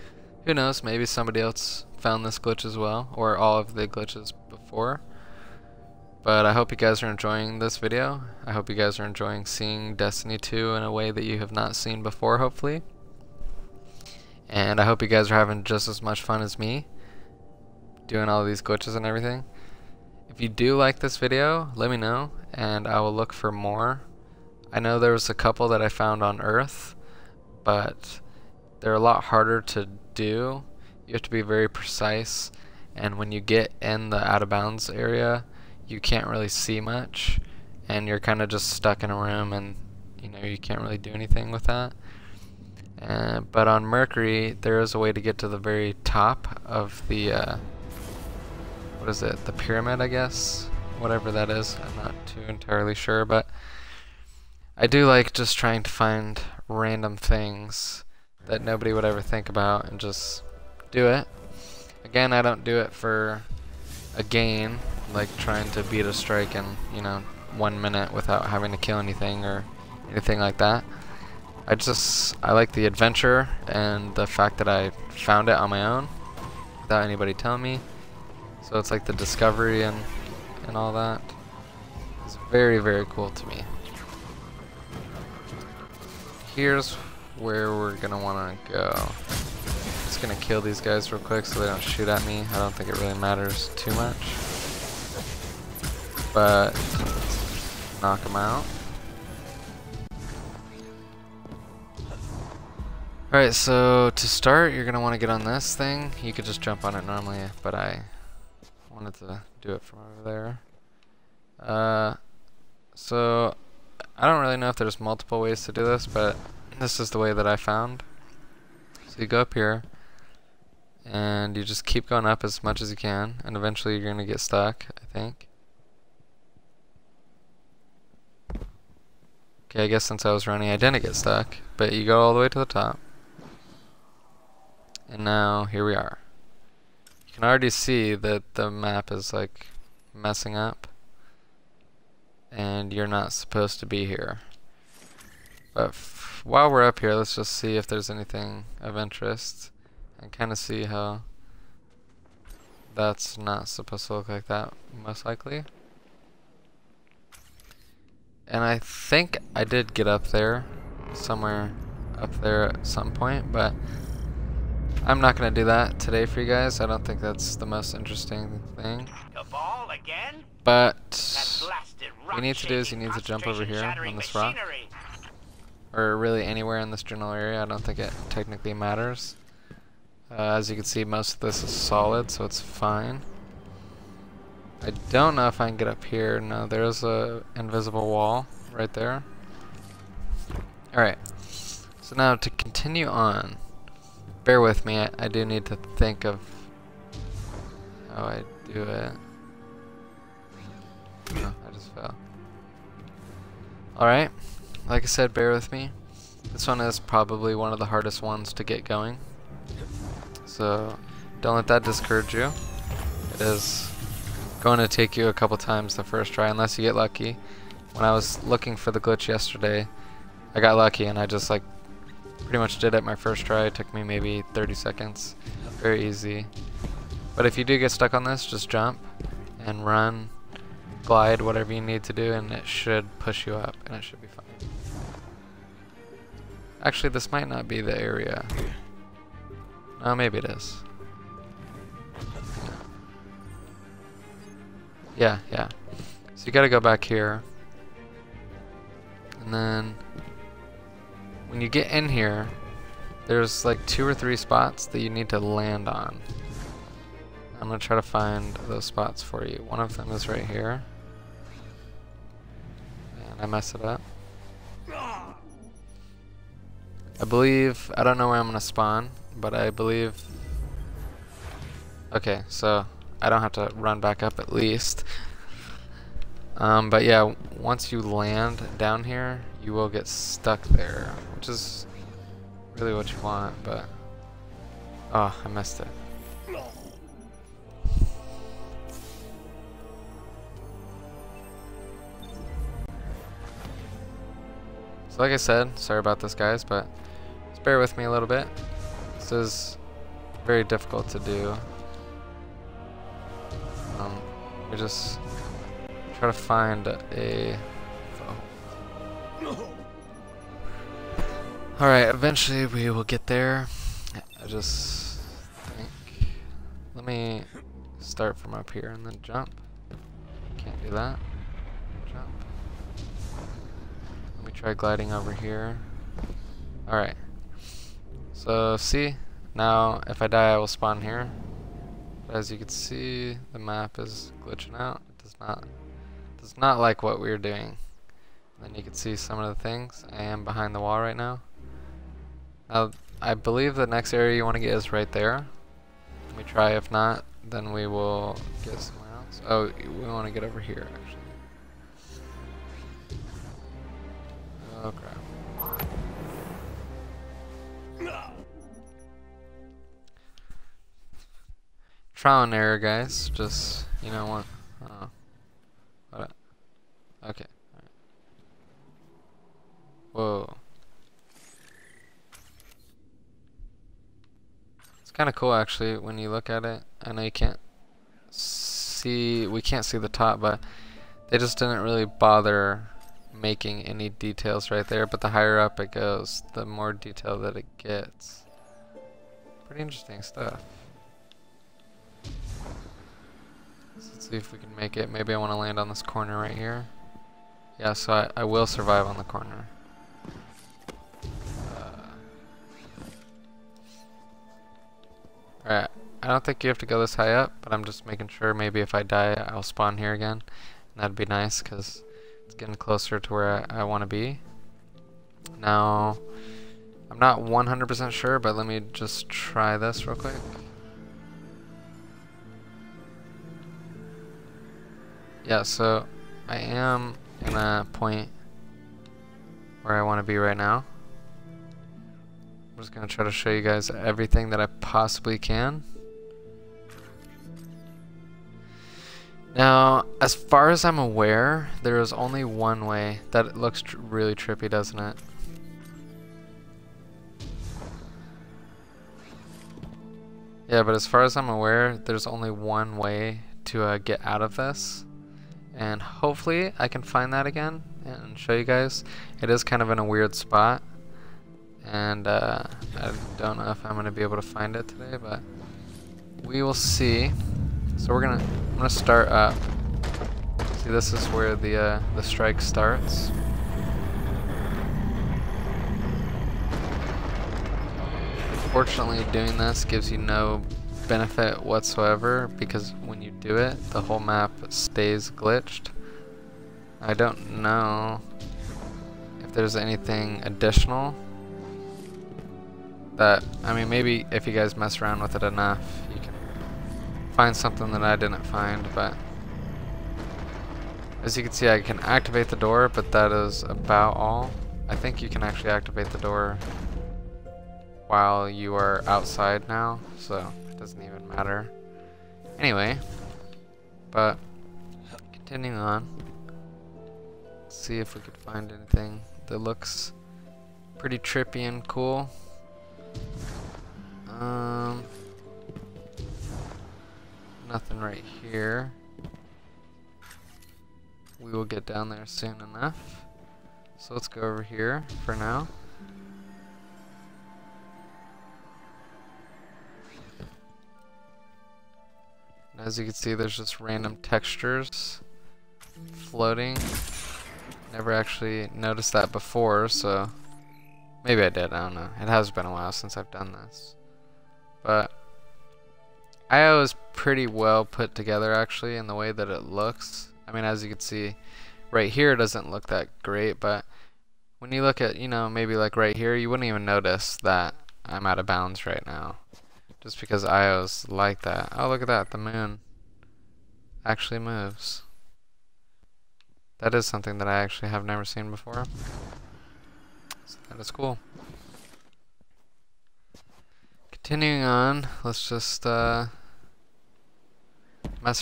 who knows, maybe somebody else found this glitch as well, or all of the glitches before. But I hope you guys are enjoying this video. I hope you guys are enjoying seeing Destiny 2 in a way that you have not seen before, hopefully. And I hope you guys are having just as much fun as me doing all these glitches and everything. If you do like this video, let me know and I will look for more. I know there was a couple that I found on Earth, but they're a lot harder to do. You have to be very precise, and when you get in the out of bounds area, you can't really see much, and you're kind of just stuck in a room, and you can't really do anything with that. But on Mercury, there is a way to get to the very top of the what is it? The pyramid, I guess, whatever that is. I'm not too entirely sure, but I do like just trying to find random things that nobody would ever think about and just do it. Again, I don't do it for a gain, like trying to beat a strike in 1 minute without having to kill anything or anything like that. I like the adventure and the fact that I found it on my own without anybody telling me. So it's like the discovery and all that. It's very, very cool to me. Here's where we're gonna want to go. Just gonna kill these guys real quick so they don't shoot at me. I don't think it really matters too much, but knock them out. Alright, so to start, you're gonna want to get on this thing. You could just jump on it normally, but I wanted to do it from over there. So I don't really know if there's multiple ways to do this, but this is the way that I found. So you go up here, and you just keep going up as much as you can, and eventually you're going to get stuck, I think. Okay, I guess since I was running I didn't get stuck, but you go all the way to the top. And now here we are. You can already see that the map is like messing up, and you're not supposed to be here. But while we're up here, let's just see if there's anything of interest and kind of see how that's not supposed to look like that, most likely. And I think I did get up there, somewhere up there at some point, but I'm not going to do that today for you guys. I don't think that's the most interesting thing. But what you need to do is you need to jump over here on this rock, or really anywhere in this general area. I don't think it technically matters. As you can see, most of this is solid, so it's fine. I don't know if I can get up here. No, there's a invisible wall right there. Alright, so now to continue on, bear with me, I do need to think of how I do it. Oh, I just fell. Alright, like I said, bear with me. This one is probably one of the hardest ones to get going, so don't let that discourage you. It is going to take you a couple times the first try, unless you get lucky. When I was looking for the glitch yesterday, I got lucky and I just like pretty much did it my first try. It took me maybe 30 seconds. Very easy. But if you do get stuck on this, just jump and run, glide, whatever you need to do, and it should push you up and it should be fine. Actually, this might not be the area. Oh, maybe it is. Yeah. So you gotta go back here. And then when you get in here, there's like 2 or 3 spots that you need to land on. I'm gonna try to find those spots for you. One of them is right here. And I messed it up. I believe, I don't know where I'm gonna spawn, but I believe, okay, so I don't have to run back up at least. But yeah, once you land down here, you will get stuck there, which is really what you want, but oh, I missed it. So like I said, sorry about this guys, but just bear with me a little bit. This is very difficult to do. We just try to find a... Alright, eventually we will get there. I just think... Let me start from up here and then jump. Can't do that. Jump. Let me try gliding over here. Alright. So, see? Now, if I die, I will spawn here. But as you can see, the map is glitching out. It does not like what we're doing. Then you can see some of the things. I am behind the wall right now. Now, I believe the next area you want to get is right there. Let me try. If not, then we will get somewhere else. Oh, we want to get over here, actually. Oh, crap. Trial and error, guys. Just, you know what? What? Okay. All right. Whoa. It's kind of cool, actually, when you look at it. I know you can't see, we can't see the top, but they just didn't really bother making any details right there. But the higher up it goes, the more detail that it gets. Pretty interesting stuff. Let's see if we can make it. Maybe I want to land on this corner right here. Yeah, so I will survive on the corner. Alright, I don't think you have to go this high up, but I'm just making sure maybe if I die, I'll spawn here again. And that'd be nice, because it's getting closer to where I want to be. Now, I'm not 100% sure, but let me just try this real quick. Yeah, so I am in a point where I want to be right now. I'm just going to try to show you guys everything that I possibly can. Now, as far as I'm aware, there is only one way. That looks really trippy, doesn't it? Yeah, but as far as I'm aware, there's only one way to get out of this. And hopefully I can find that again and show you guys. It is kind of in a weird spot. And I don't know if I'm going to be able to find it today, but we will see. So I'm gonna start up. See, this is where the strike starts. Unfortunately, doing this gives you no benefit whatsoever, because when you do it, the whole map stays glitched. I don't know if there's anything additional that, I mean, maybe if you guys mess around with it enough, you can find something that I didn't find. But as you can see, I can activate the door, but that is about all. I think you can actually activate the door while you are outside now, so it doesn't even matter. Anyway, but continuing on, let's see if we could find anything that looks pretty trippy and cool. Nothing right here. We will get down there soon enough. So let's go over here for now. And as you can see, there's just random textures floating. Never actually noticed that before, so maybe I did, I don't know. It has been a while since I've done this. But IO is pretty well put together, actually, in the way that it looks. I mean, as you can see, right here it doesn't look that great, but when you look at, you know, maybe like right here, you wouldn't even notice that I'm out of bounds right now. Just because IO's like that. Oh, look at that, the moon actually moves. That is something that I actually have never seen before. So that is cool. Continuing on, let's just mess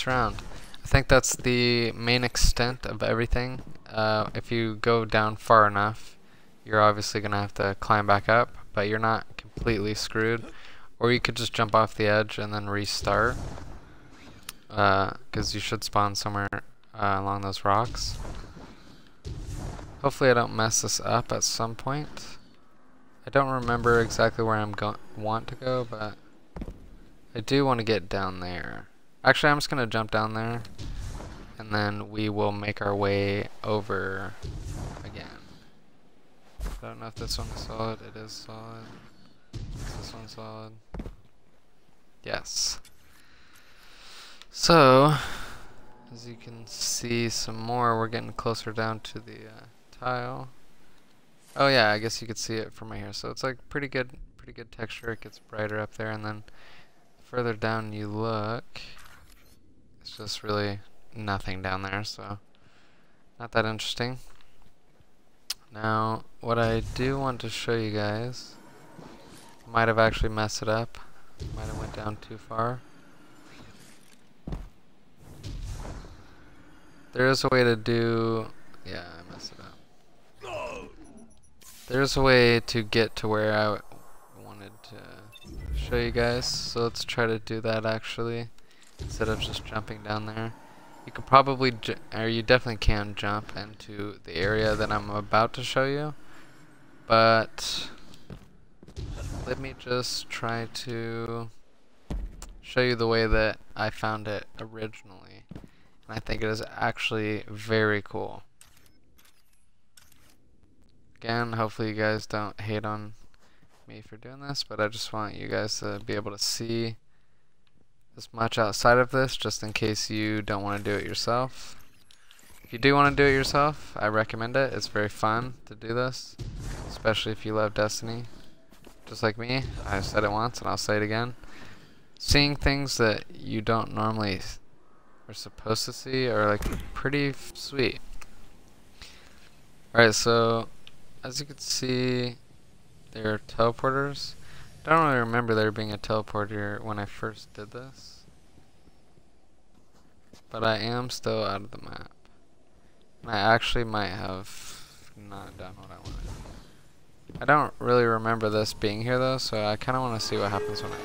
around. I think that's the main extent of everything. If you go down far enough, you're obviously going to have to climb back up, but you're not completely screwed. Or you could just jump off the edge and then restart. because you should spawn somewhere along those rocks. Hopefully I don't mess this up at some point. I don't remember exactly where I'm want to go, but I do want to get down there. Actually, I'm just going to jump down there, and then we will make our way over again. I don't know if this one is solid. It is solid. Is this one solid? Yes. So, as you can see some more, we're getting closer down to the tile. Oh yeah, I guess you could see it from right here. So it's like pretty good texture. It gets brighter up there, and then further down you look, it's just really nothing down there, so not that interesting. Now, what I do want to show you guys, might have actually messed it up. Might have went down too far. There is a way to do, yeah, I messed it up. There's a way to get to where I wanted to show you guys, so let's try to do that actually, instead of just jumping down there. You can probably, or you definitely can jump into the area that I'm about to show you, but let me just try to show you the way that I found it originally, and I think it is actually very cool. Again, hopefully you guys don't hate on me for doing this, but I just want you guys to be able to see as much outside of this, just in case you don't want to do it yourself. If you do want to do it yourself, I recommend it. It's very fun to do this, especially if you love Destiny. Just like me, I said it once and I'll say it again. Seeing things that you don't normally are supposed to see are like pretty sweet. Alright, so as you can see, there are teleporters. I don't really remember there being a teleporter when I first did this, but I am still out of the map. And I actually might have not done what I wanted. I don't really remember this being here though, so I kind of want to see what happens when I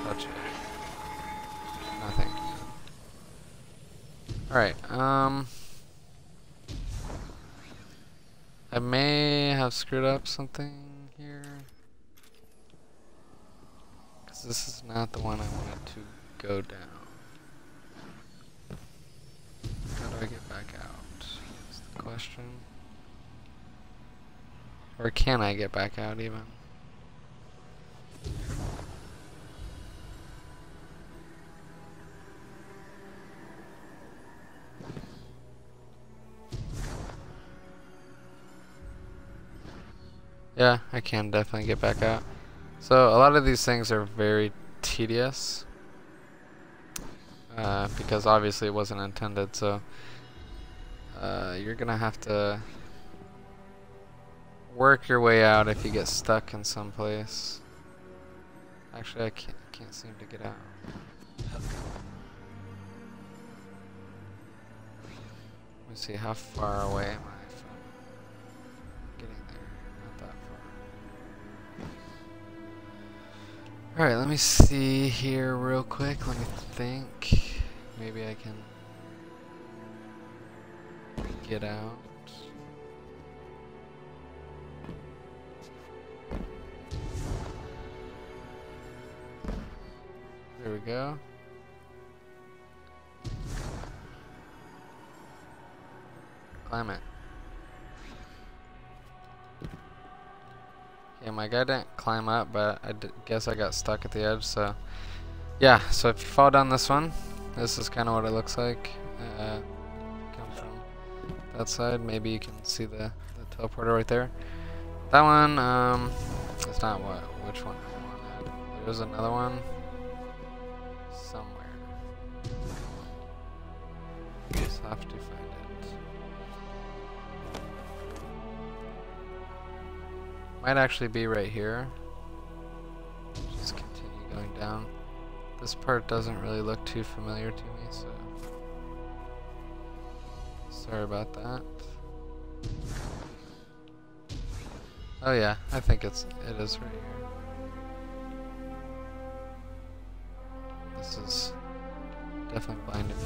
touch it. Nothing. Alright, I may have screwed up something here, because this is not the one I wanted to go down. How do I get back out? Is the question. Or can I get back out even? Yeah, I can definitely get back out. So a lot of these things are very tedious, because obviously it wasn't intended, so you're gonna have to work your way out if you get stuck in some place. Actually, I can't seem to get out. Let me see, how far away am I from getting there? Not that far. Alright, let me see here real quick. Let me think. Maybe I can get out. There we go. Climb it. Yeah, my guy didn't climb up, but I guess I got stuck at the edge, so yeah, so if you fall down this one, this is kind of what it looks like. Come from that side, maybe you can see the teleporter right there. That one, it's not which one I wanted. There's another one somewhere. Just have to find it. Might actually be right here. Just continue going down. This part doesn't really look too familiar to me, so sorry about that. Oh yeah, I think it is right here. This is Definitely blinded me.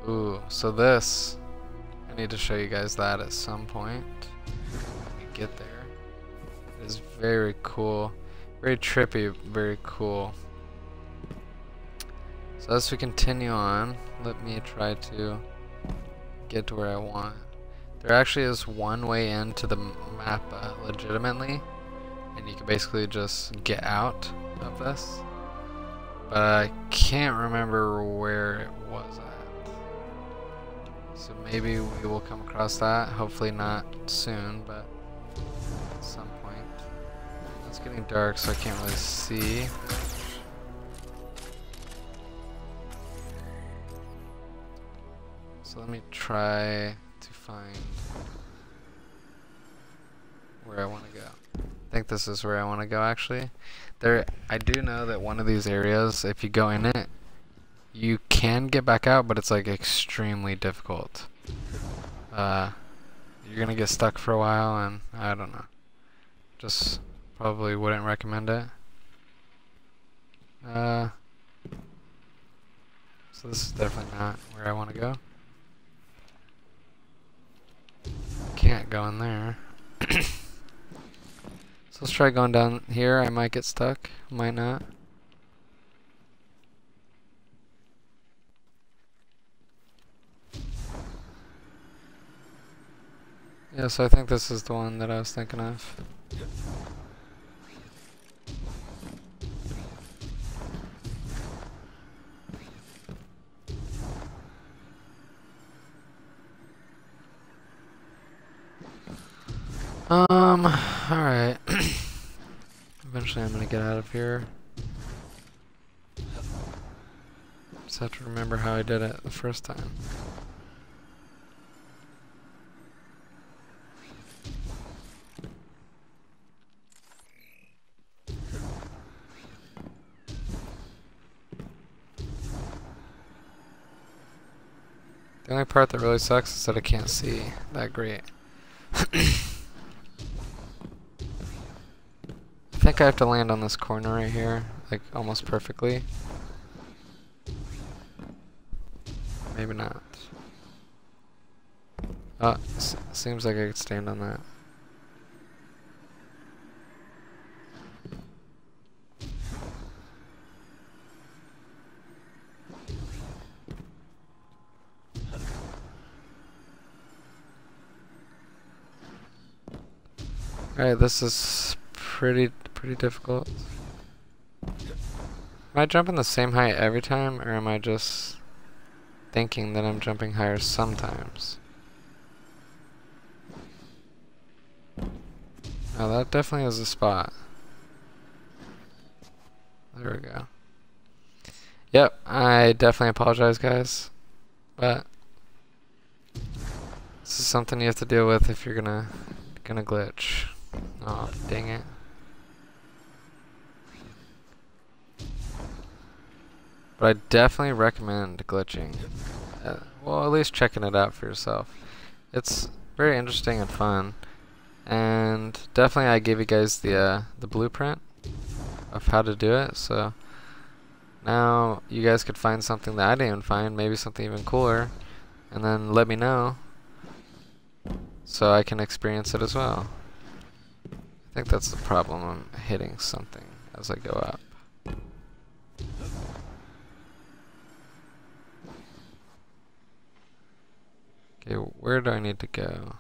Ooh, so this, I need to show you guys that at some point. When we get there. It is very cool. Very trippy, very cool. So as we continue on, let me try to get to where I want. There actually is one way into the map legitimately, and you can basically just get out of this. But I can't remember where it was at. So maybe we will come across that. Hopefully not soon, but at some point. It's getting dark, so I can't really see. So let me try to find where I want to go. I think this is where I want to go actually. I do know that one of these areas, if you go in it, you can get back out, but it's like extremely difficult. You're gonna get stuck for a while, and I don't know. Just probably wouldn't recommend it. So this is definitely not where I want to go. Can't go in there. So let's try going down here. I might get stuck, might not. Yeah, so I think this is the one that I was thinking of. Alright. Eventually I'm gonna get out of here. Just have to remember how I did it the first time. The only part that really sucks is that I can't see that great. I think I have to land on this corner right here, like almost perfectly. Maybe not. Oh, seems like I could stand on that. Alright, this is pretty difficult. Am I jumping the same height every time, or am I just thinking that I'm jumping higher sometimes? Oh, that definitely is a spot. There we go. Yep, I definitely apologize, guys, but this is something you have to deal with if you're gonna glitch. Oh, dang it. But I definitely recommend glitching. Well, at least checking it out for yourself. It's very interesting and fun. And definitely I gave you guys the blueprint of how to do it. So now you guys could find something that I didn't even find, maybe something even cooler, and then let me know so I can experience it as well. I think that's the problem. I'm hitting something as I go up. Okay, where do I need to go?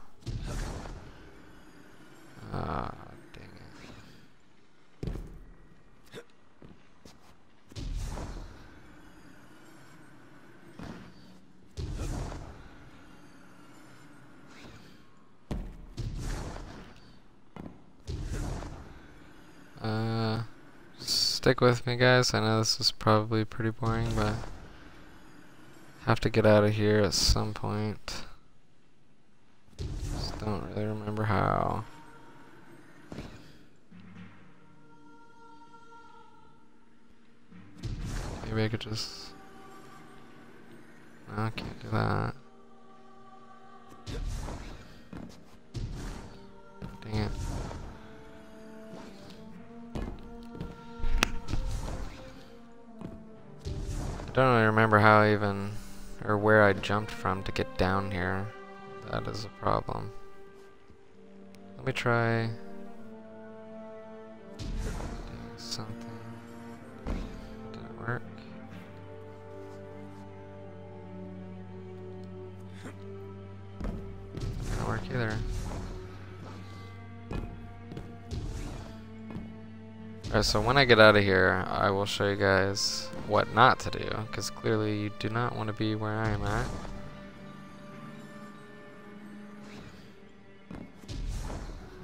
Ah, dang it. Stick with me, guys. I know this is probably pretty boring, but have to get out of here at some point. Just don't really remember how. Maybe I could just... No, I can't do that. Dang it. don't really remember how I even, or where I jumped from to get down here. That is a problem. Let me try doing something. Didn't work. Didn't work either. Alright, so when I get out of here, I will show you guys what not to do, because clearly you do not want to be where I am at.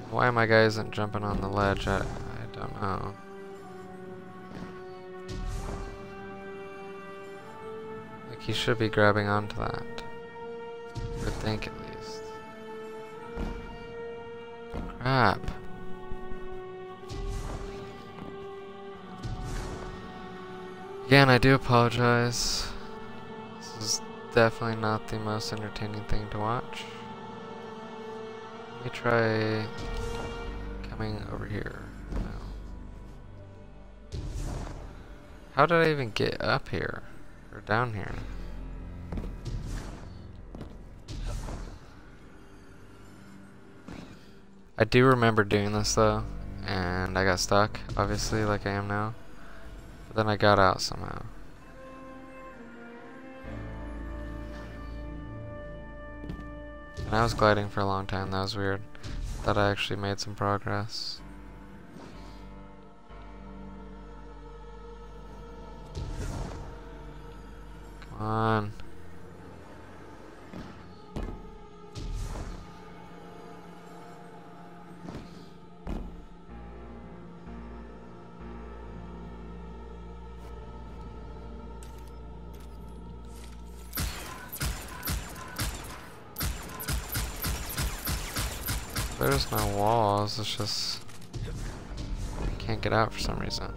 Why my guy isn't jumping on the ledge, I don't know. Like, he should be grabbing onto that. I would think, at least. Crap. Again, I do apologize. This is definitely not the most entertaining thing to watch. Let me try coming over here. No. How did I even get up here? Or down here? I do remember doing this though, and I got stuck, obviously, like I am now. But then I got out somehow. And I was gliding for a long time, that was weird. Thought I actually made some progress. Come on. There's no walls, it's just I can't get out for some reason.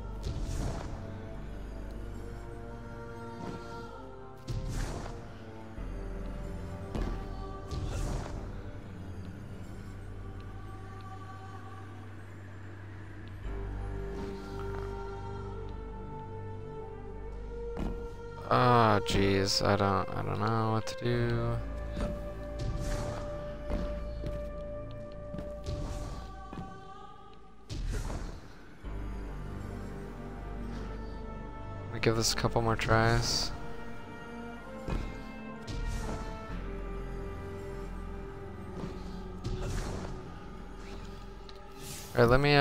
Oh jeez, I don't know what to do. Give this a couple more tries. Alright, let me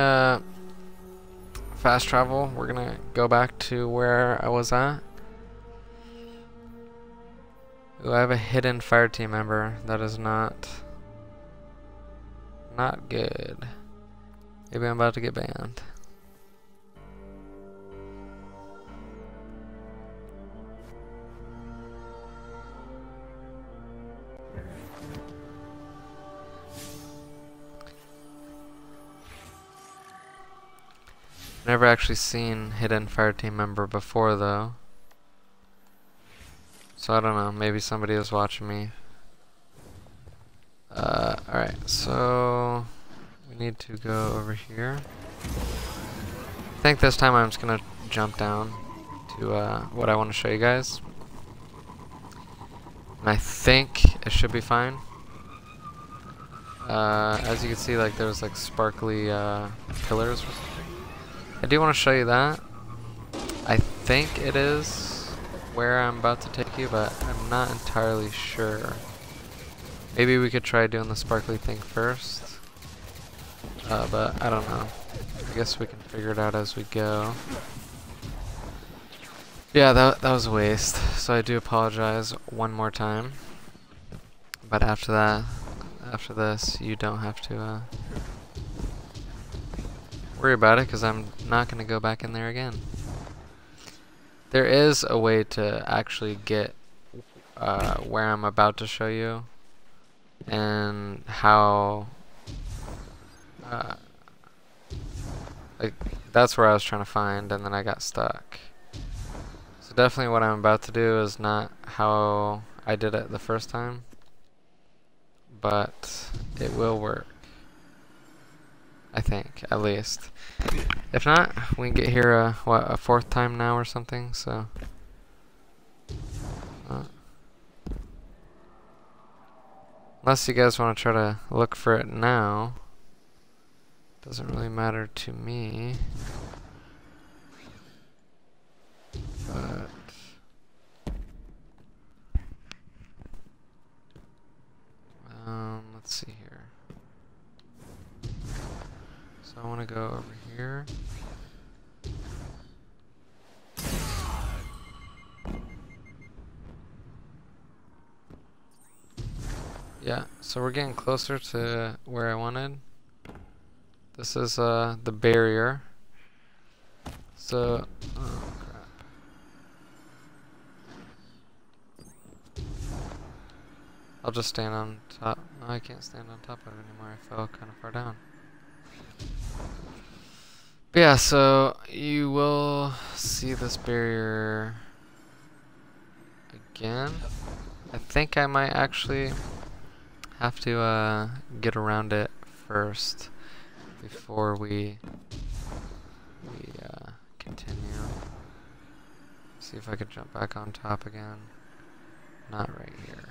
fast travel. We're gonna go back to where I was at. Ooh, I have a hidden fire team member. That is not good. Maybe I'm about to get banned. Never actually seen hidden fire team member before though. So I don't know, maybe somebody is watching me. Alright, so we need to go over here. I think this time I'm just gonna jump down to what I want to show you guys. And I think it should be fine. As you can see, like there's like sparkly pillars or something. I do want to show you that. I think it is where I'm about to take you, but I'm not entirely sure. Maybe we could try doing the sparkly thing first. But I don't know. I guess we can figure it out as we go. Yeah, that was a waste. So I do apologize one more time. But after this, you don't have to worry about it, because I'm not going to go back in there again. There is a way to actually get where I'm about to show you, and how like that's where I was trying to find, and then I got stuck. So definitely what I'm about to do is not how I did it the first time, but it will work. I think, at least. If not, we can get here, what, a fourth time now or something, so. Unless you guys want to try to look for it now. Doesn't really matter to me. But let's see here. So I want to go over here. Yeah, so we're getting closer to where I wanted. This is the barrier. So, oh crap. I'll just stand on top. No, I can't stand on top of it anymore. I fell kind of far down. But yeah, so you will see this barrier again. I think I might actually have to get around it first before we continue. See if I could jump back on top again. Not right here.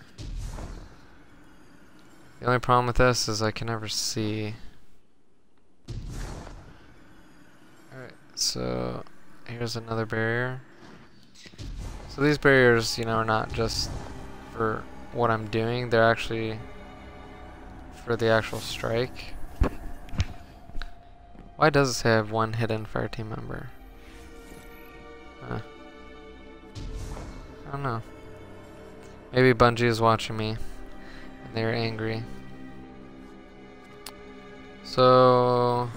The only problem with this is I can never see. Alright, so here's another barrier. So these barriers, you know, are not just for what I'm doing, they're actually for the actual strike. Why does it say I have one hidden fire team member? I don't know. Maybe Bungie is watching me and they're angry. So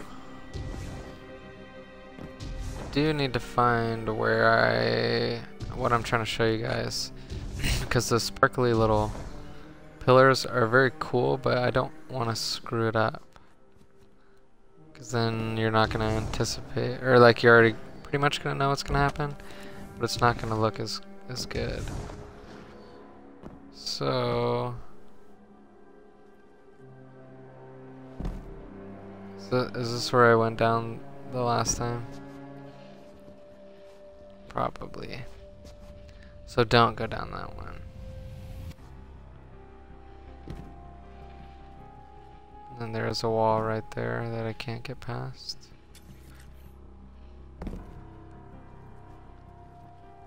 I do need to find where what I'm trying to show you guys, because the sparkly little pillars are very cool, but I don't want to screw it up, because then you're not going to anticipate, or like you're already pretty much going to know what's going to happen, but it's not going to look as good. So is this where I went down the last time? Probably. So don't go down that one. And then there's a wall right there that I can't get past.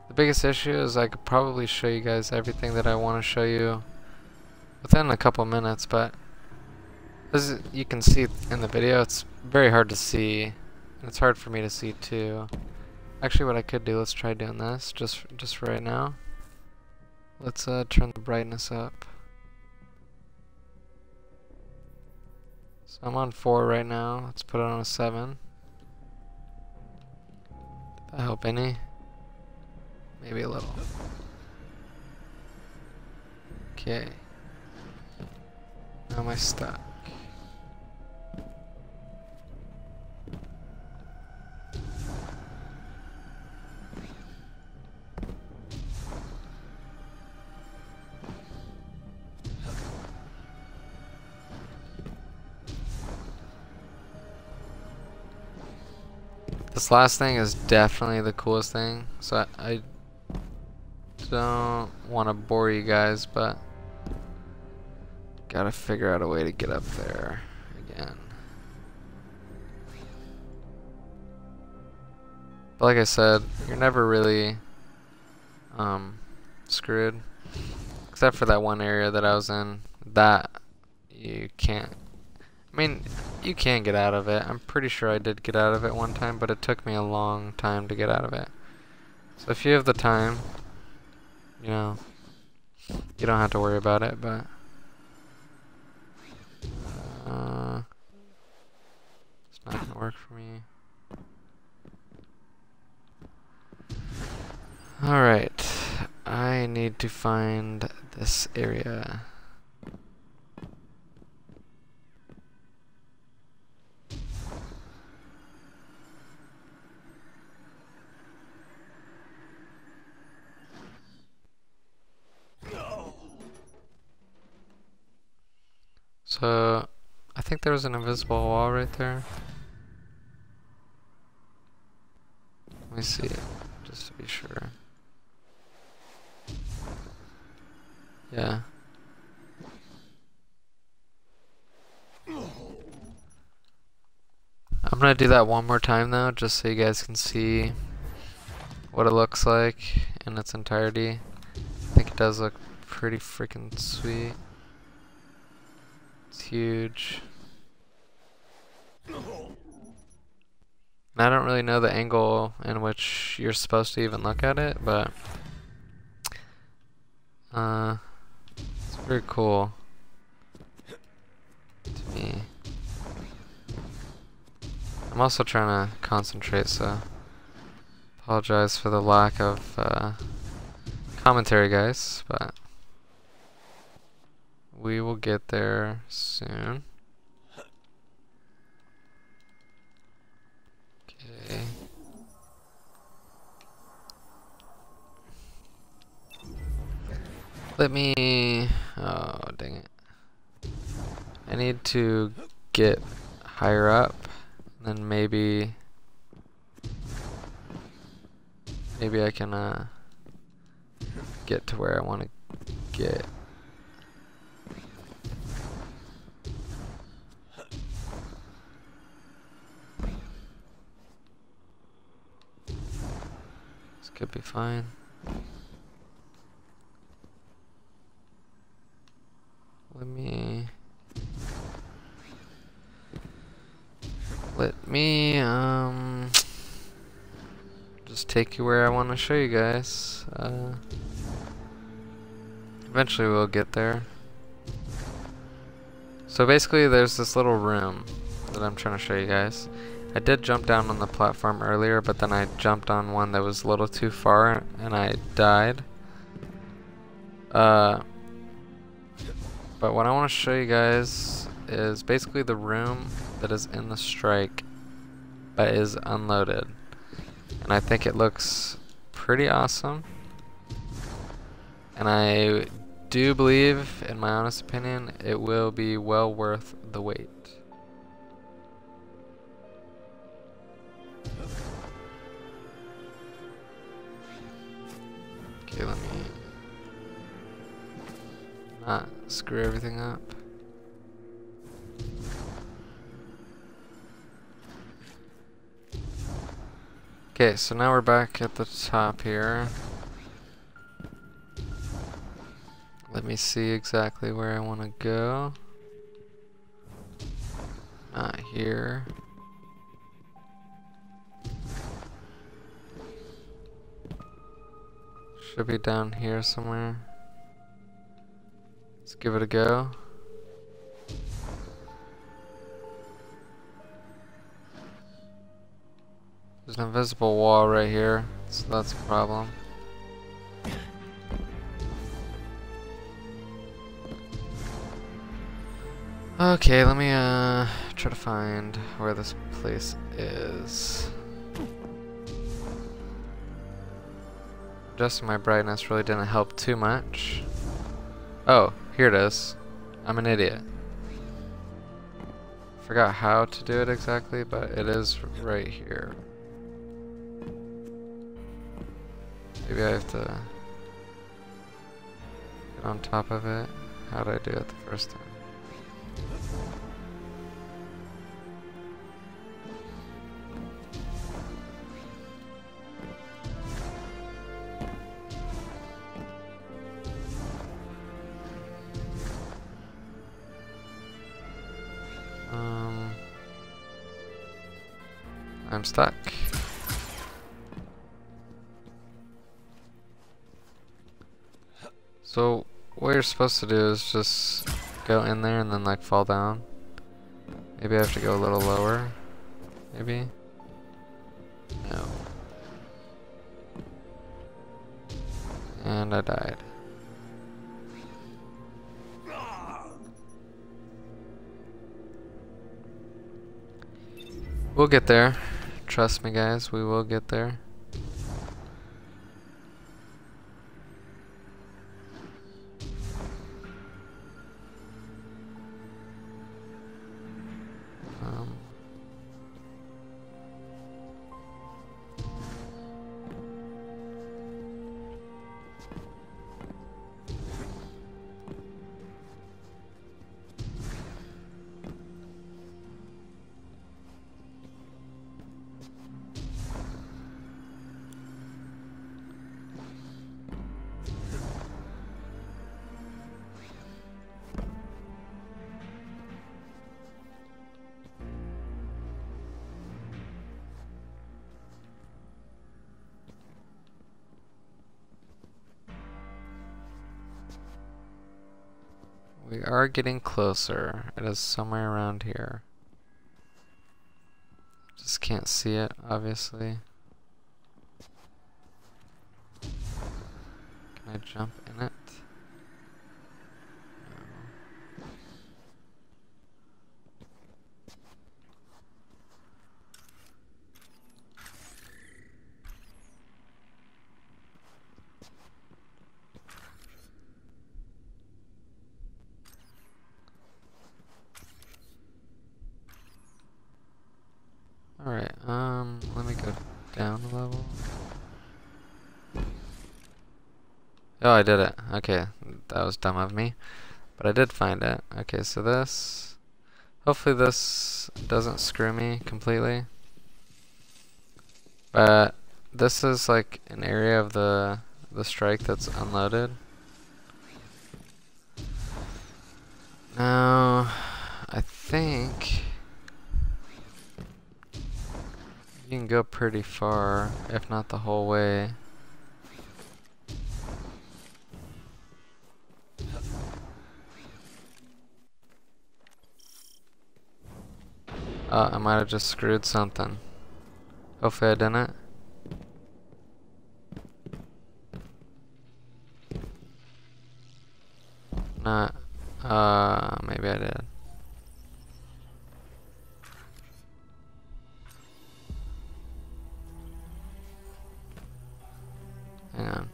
The biggest issue is I could probably show you guys everything that I want to show you within a couple minutes, but as you can see in the video, it's very hard to see, and it's hard for me to see too. Actually, what I could do, let's try doing this just for right now. Let's turn the brightness up. So I'm on 4 right now. Let's put it on a 7. Did that help any? Maybe a little. Okay. Now am I stuck? This last thing is definitely the coolest thing, so I don't want to bore you guys, but gotta figure out a way to get up there again. But like I said, you're never really screwed, except for that one area that I was in. That you can't. I mean, you can get out of it. I'm pretty sure I did get out of it one time, but it took me a long time to get out of it. So if you have the time, you know, you don't have to worry about it, but it's not gonna work for me. Alright, I need to find this area. So, I think there was an invisible wall right there. Let me see it, just to be sure. Yeah. I'm gonna do that one more time though, just so you guys can see what it looks like in its entirety. I think it does look pretty freaking sweet. It's huge. And I don't really know the angle in which you're supposed to even look at it, but it's very cool to me. I'm also trying to concentrate, so apologize for the lack of commentary, guys, but we will get there soon. Okay. Let me... oh, dang it. I need to get higher up, and then maybe I can get to where I want to get. This could be fine. Let me just take you where I want to show you guys. Eventually we'll get there. So basically there's this little room that I'm trying to show you guys. I did jump down on the platform earlier, but then I jumped on one that was a little too far and I died. But what I want to show you guys is basically the room that is in the strike but is unloaded. And I think it looks pretty awesome. And I do believe, in my honest opinion, it will be well worth the wait. Okay, let me not screw everything up. Okay, so now we're back at the top here. Let me see exactly where I want to go. Not here. Should be down here somewhere. Let's give it a go. There's an invisible wall right here, so that's a problem. Okay, let me try to find where this place is. Adjusting my brightness really didn't help too much. Oh, here it is. I'm an idiot. Forgot how to do it exactly, but it is right here. Maybe I have to get on top of it. How did I do it the first time? I'm stuck. So what you're supposed to do is just go in there and then like fall down. Maybe I have to go a little lower. Maybe? No. And I died. We'll get there. Trust me guys, we will get there. We are getting closer. It is somewhere around here. Just can't see it, obviously. Can I jump in it? Alright, let me go down a level. Oh, I did it. Okay, that was dumb of me. But I did find it. Okay, so this... Hopefully this doesn't screw me completely. But this is like an area of the strike that's unloaded. Now, I think... you can go pretty far, if not the whole way. I might have just screwed something. Hopefully I didn't. Not. Maybe I did. Hang on.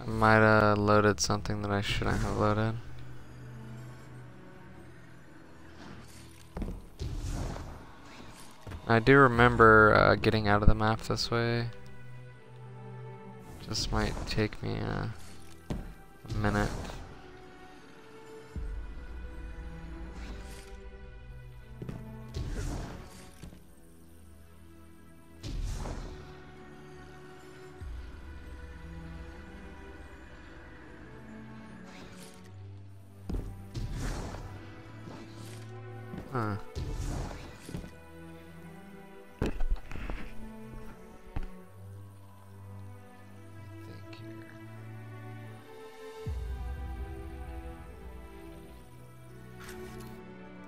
I might have loaded something that I shouldn't have loaded. I do remember getting out of the map this way. Just might take me a minute. Huh.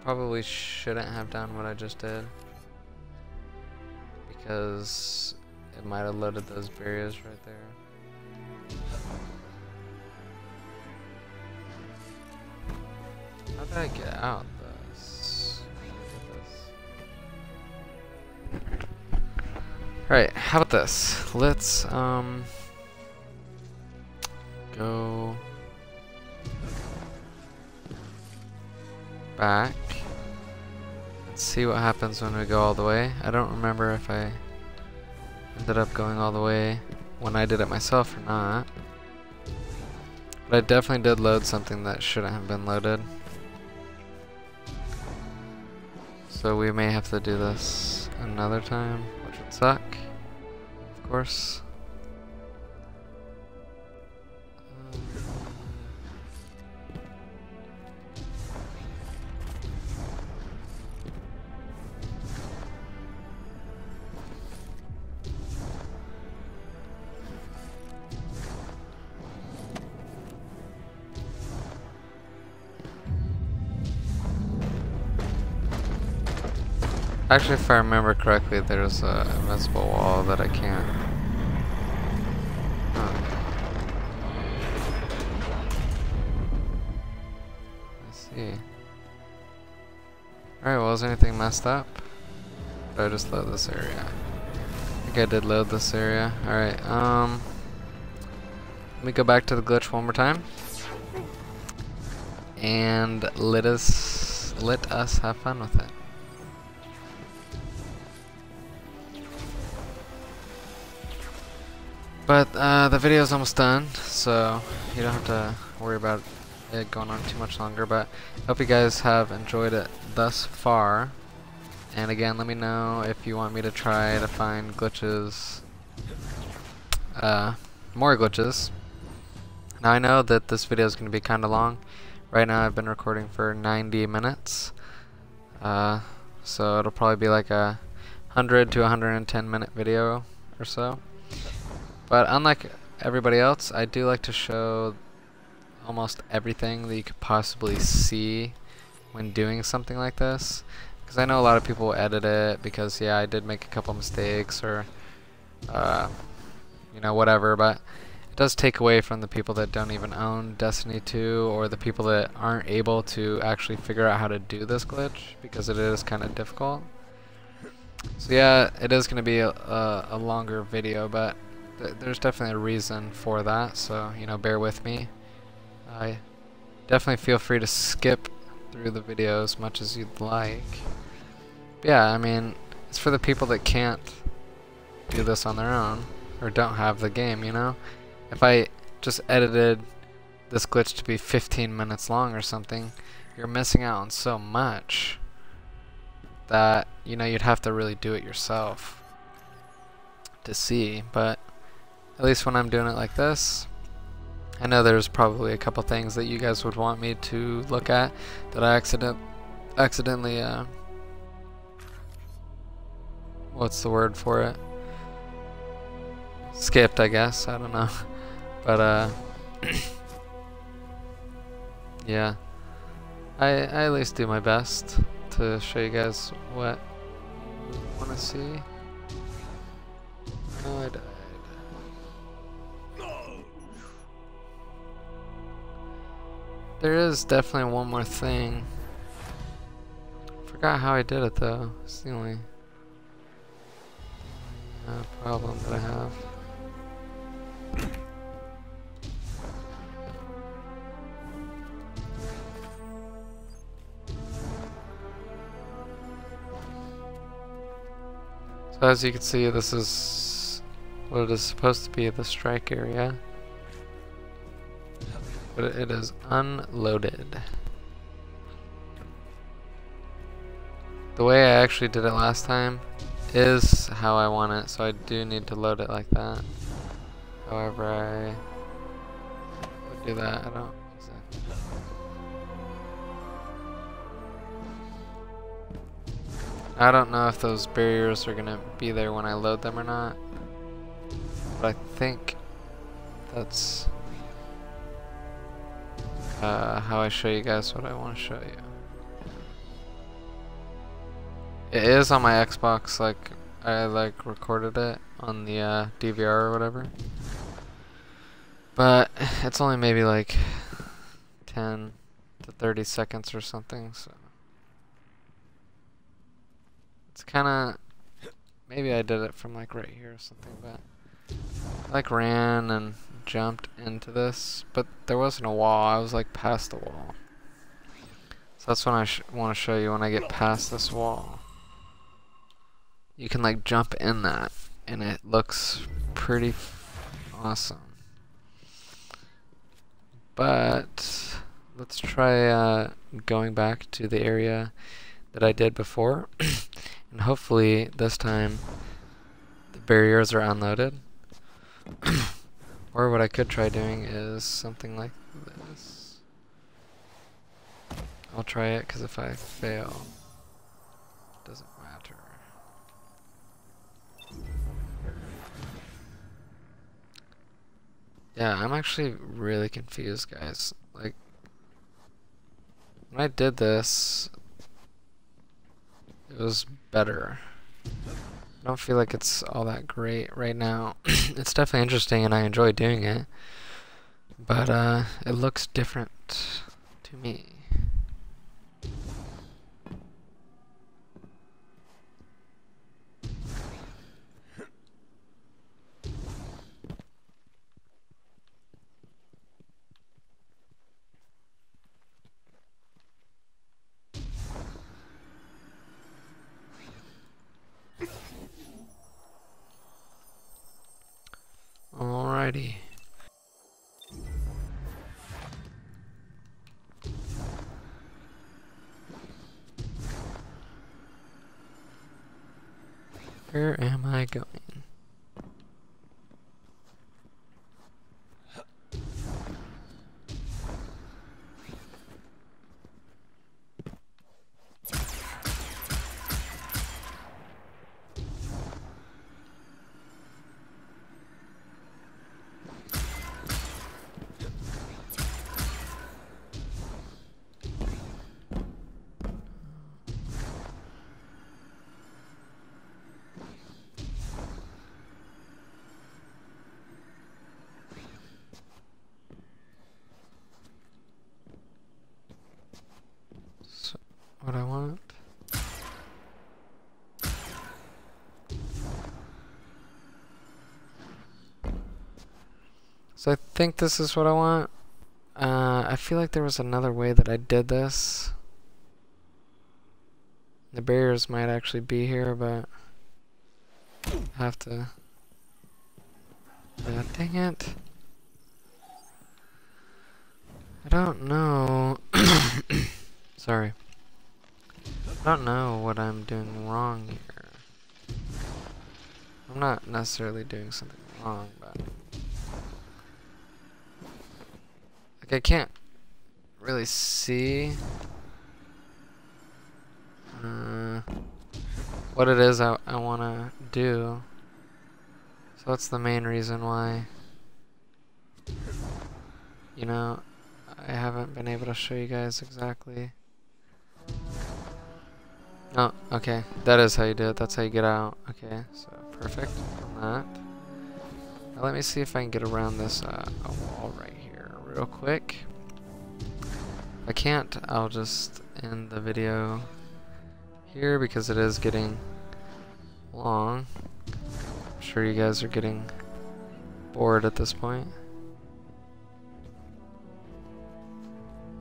Probably shouldn't have done what I just did, because it might have loaded those barriers right there. How did I get out this? Alright, how about this? Let's go back. Let's see what happens when we go all the way. I don't remember if I ended up going all the way when I did it myself or not. But I definitely did load something that shouldn't have been loaded. So we may have to do this another time, which would suck, of course. Actually, if I remember correctly, there's a invincible wall that I can't. Huh. I see. Alright, well, is anything messed up? Or did I just load this area? I think I did load this area. Alright, let me go back to the glitch one more time. And let us have fun with it. But the video is almost done, so you don't have to worry about it going on too much longer. But I hope you guys have enjoyed it thus far. And again, let me know if you want me to try to find glitches, more glitches. Now I know that this video is going to be kind of long. Right now I've been recording for 90 minutes. So it'll probably be like a 100 to 110 minute video or so. But unlike everybody else, I do like to show almost everything that you could possibly see when doing something like this, because I know a lot of people edit it because, yeah, I did make a couple mistakes or you know, whatever, but it does take away from the people that don't even own Destiny 2 or the people that aren't able to actually figure out how to do this glitch, because it is kind of difficult. So yeah, it is going to be a longer video, but there's definitely a reason for that, so, you know, bear with me. I definitely feel free to skip through the video as much as you'd like. But yeah, I mean, it's for the people that can't do this on their own or don't have the game, you know? If I just edited this glitch to be 15 minutes long or something, you're missing out on so much that, you know, you'd have to really do it yourself to see. But at least when I'm doing it like this, I know there's probably a couple things that you guys would want me to look at that I accidentally what's the word for it? Skipped, I guess. I don't know. But yeah, I at least do my best to show you guys what you want to see. Oh, I died. There is definitely one more thing. Forgot how I did it though. It's the only problem that I have. So as you can see, this is what it is supposed to be, the strike area. But it is unloaded. The way I actually did it last time is how I want it, so I do need to load it like that. However, I would do that. I don't exactly. I don't know if those barriers are gonna be there when I load them or not, but I think that's how I show you guys what I want to show you. It is on my Xbox, like I recorded it on the DVR or whatever, but it's only maybe like 10 to 30 seconds or something, so it's kind of, maybe I did it from like right here or something, but I like ran and jumped into this, but there wasn't a wall. I was like past the wall, so that's when I want to show you when I get past this wall. You can like jump in that, and it looks pretty awesome. But let's try going back to the area that I did before, and hopefully this time the barriers are unloaded. Or what I could try doing is something like this. I'll try it, because if I fail, it doesn't matter. Yeah, I'm actually really confused, guys. Like, when I did this, it was better. I don't feel like it's all that great right now. It's definitely interesting and I enjoy doing it, but it looks different to me. Alrighty. Where am I going? what I want? So I think this is what I want. I feel like there was another way that I did this. The barriers might actually be here, but I have to... dang it. I don't know. Sorry. I don't know what I'm doing wrong here. I'm not necessarily doing something wrong, but... like, I can't really see what it is I want to do. So that's the main reason why, you know, I haven't been able to show you guys exactly. Oh, okay. That is how you do it. That's how you get out. Okay, so perfect on that. Now let me see if I can get around this a wall right here real quick. If I can't, I'll just end the video here because it is getting long. I'm sure you guys are getting bored at this point.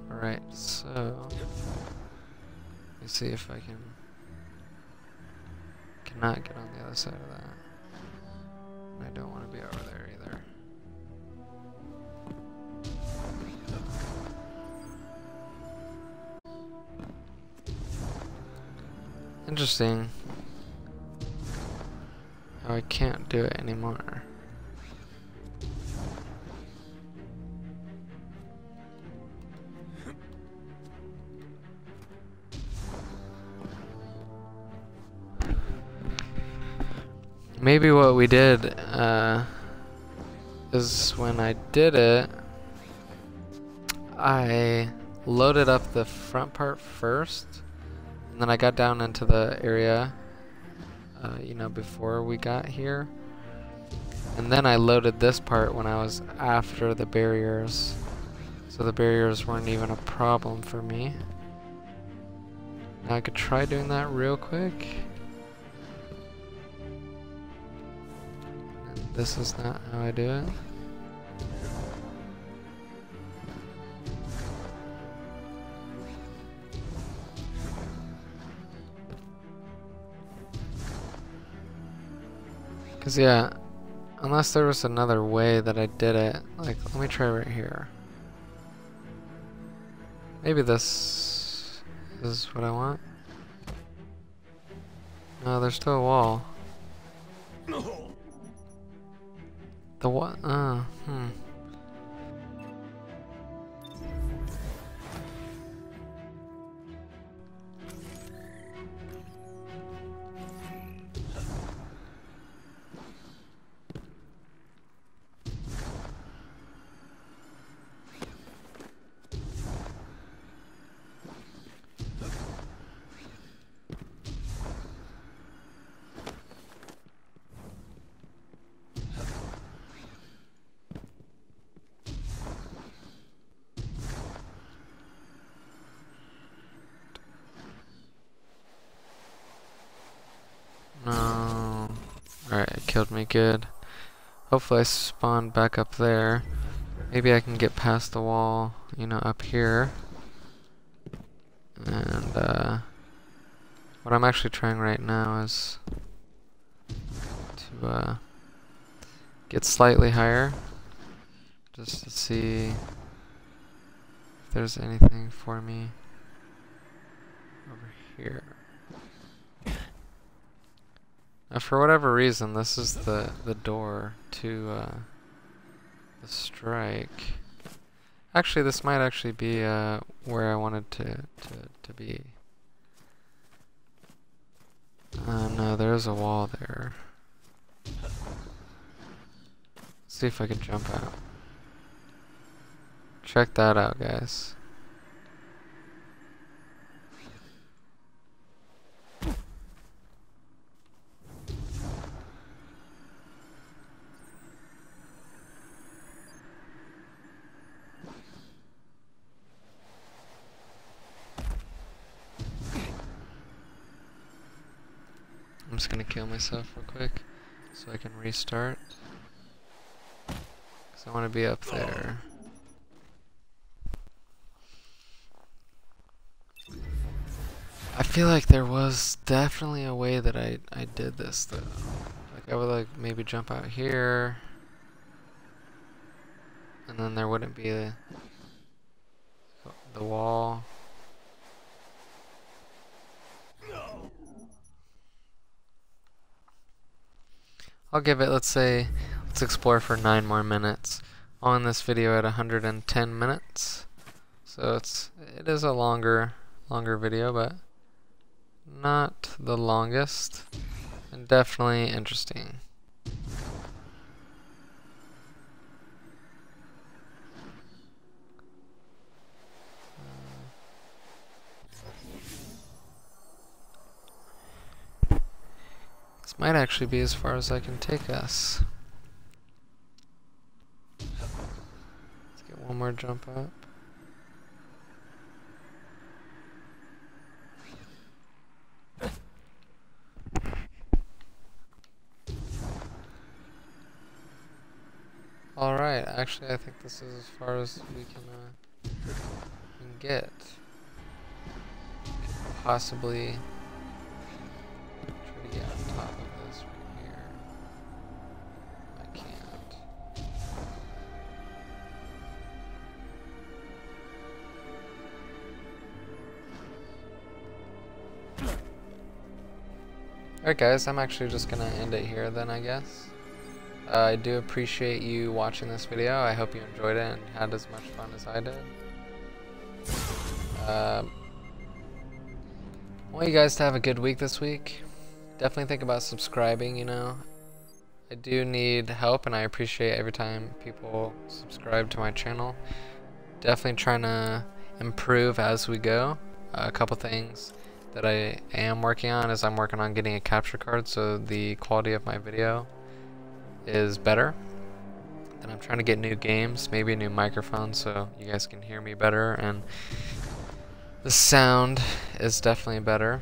Alright, so let me see if I cannot get on the other side of that. I don't want to be over there either. Interesting how I can't do it anymore. Maybe what we did is when I did it, I loaded up the front part first, and then I got down into the area, you know, before we got here, and then I loaded this part when I was after the barriers, so the barriers weren't even a problem for me. Now I could try doing that real quick. This is not how I do it. Cause yeah, unless there was another way that I did it, like let me try right here. Maybe this is what I want. No, there's still a wall. The what? No. Alright, it killed me, good. Hopefully I spawned back up there. Maybe I can get past the wall, you know, up here. And, what I'm actually trying right now is to, get slightly higher. Just to see if there's anything for me over here. Now, for whatever reason, this is the door to the strike. Actually, this might actually be where I wanted to be. No, there's a wall there. Let's see if I can jump out. Check that out, guys. I'm just gonna kill myself real quick so I can restart. Because I want to be up there. I feel like there was definitely a way that I did this though. Like I would like maybe jump out here, and then there wouldn't be the wall. I'll give it, let's explore for 9 more minutes. I'll end this video at 110 minutes. So it is a longer video, but not the longest, and definitely interesting. This might actually be as far as I can take us. Let's get one more jump up. Alright, actually I think this is as far as we can get. Possibly try to get on top of this right here. I can't. Alright guys, I'm actually just gonna end it here then, I guess. I do appreciate you watching this video. I hope you enjoyed it and had as much fun as I did. I want you guys to have a good week this week. Definitely think about subscribing, you know. I do need help and I appreciate every time people subscribe to my channel. Definitely trying to improve as we go. A couple things that I am working on is I'm working on getting a capture card so the quality of my video is better. And I'm trying to get new games, maybe a new microphone so you guys can hear me better, and the sound is definitely better.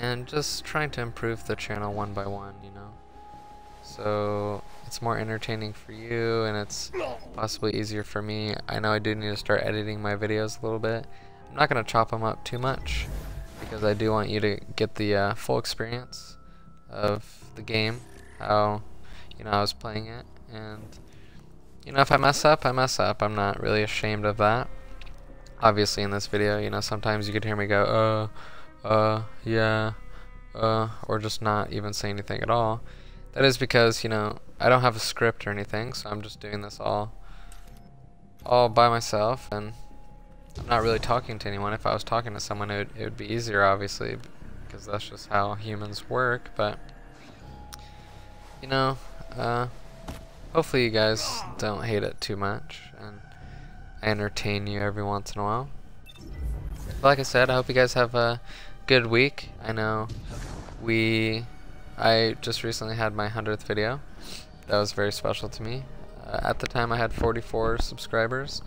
And just trying to improve the channel one by one, you know. So it's more entertaining for you and it's possibly easier for me. I know I do need to start editing my videos a little bit. I'm not going to chop them up too much because I do want you to get the full experience of the game, how I was playing it, and if I mess up, I mess up. I'm not really ashamed of that. Obviously in this video, sometimes you could hear me go, yeah, or just not even say anything at all. That is because, I don't have a script or anything, so I'm just doing this all by myself, and I'm not really talking to anyone. If I was talking to someone, it would be easier, obviously, because that's just how humans work, but, hopefully you guys don't hate it too much, and I entertain you every once in a while. But like I said, I hope you guys have a good week. I know I just recently had my 100th video. That was very special to me. At the time I had 44 subscribers.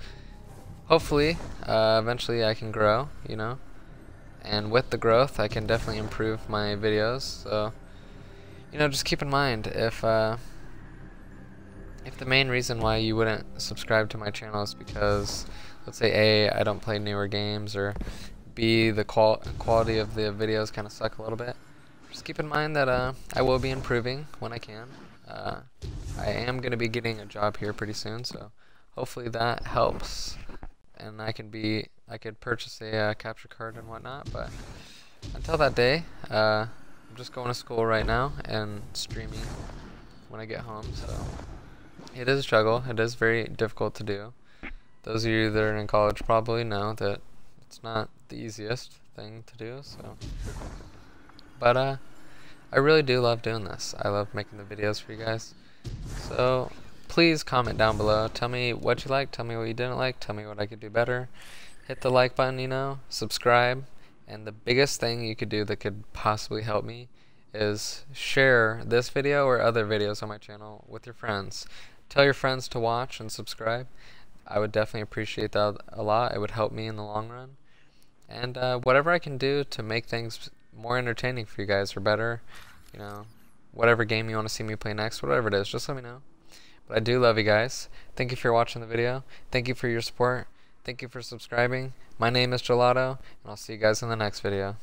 Hopefully, eventually I can grow, and with the growth I can definitely improve my videos. So, just keep in mind, if the main reason why you wouldn't subscribe to my channel is because, let's say A, I don't play newer games, or B, the quality of the videos kind of suck a little bit, just keep in mind that I will be improving when I can. I am going to be getting a job here pretty soon, so hopefully that helps, and I could purchase a capture card and whatnot. But until that day, I'm just going to school right now and streaming when I get home, so it is a struggle. It is very difficult to do. Those of you that are in college probably know that it's not the easiest thing to do, so. But I really do love doing this. I love making the videos for you guys. So please comment down below. Tell me what you liked, tell me what you didn't like, tell me what I could do better. Hit the like button, subscribe, and the biggest thing you could do that could possibly help me is share this video or other videos on my channel with your friends. Tell your friends to watch and subscribe. I would definitely appreciate that a lot. It would help me in the long run. And whatever I can do to make things more entertaining for you guys or better, you know, whatever game you want to see me play next, whatever it is, just let me know. But I do love you guys. Thank you for watching the video. Thank you for your support. Thank you for subscribing. My name is Joelato, and I'll see you guys in the next video.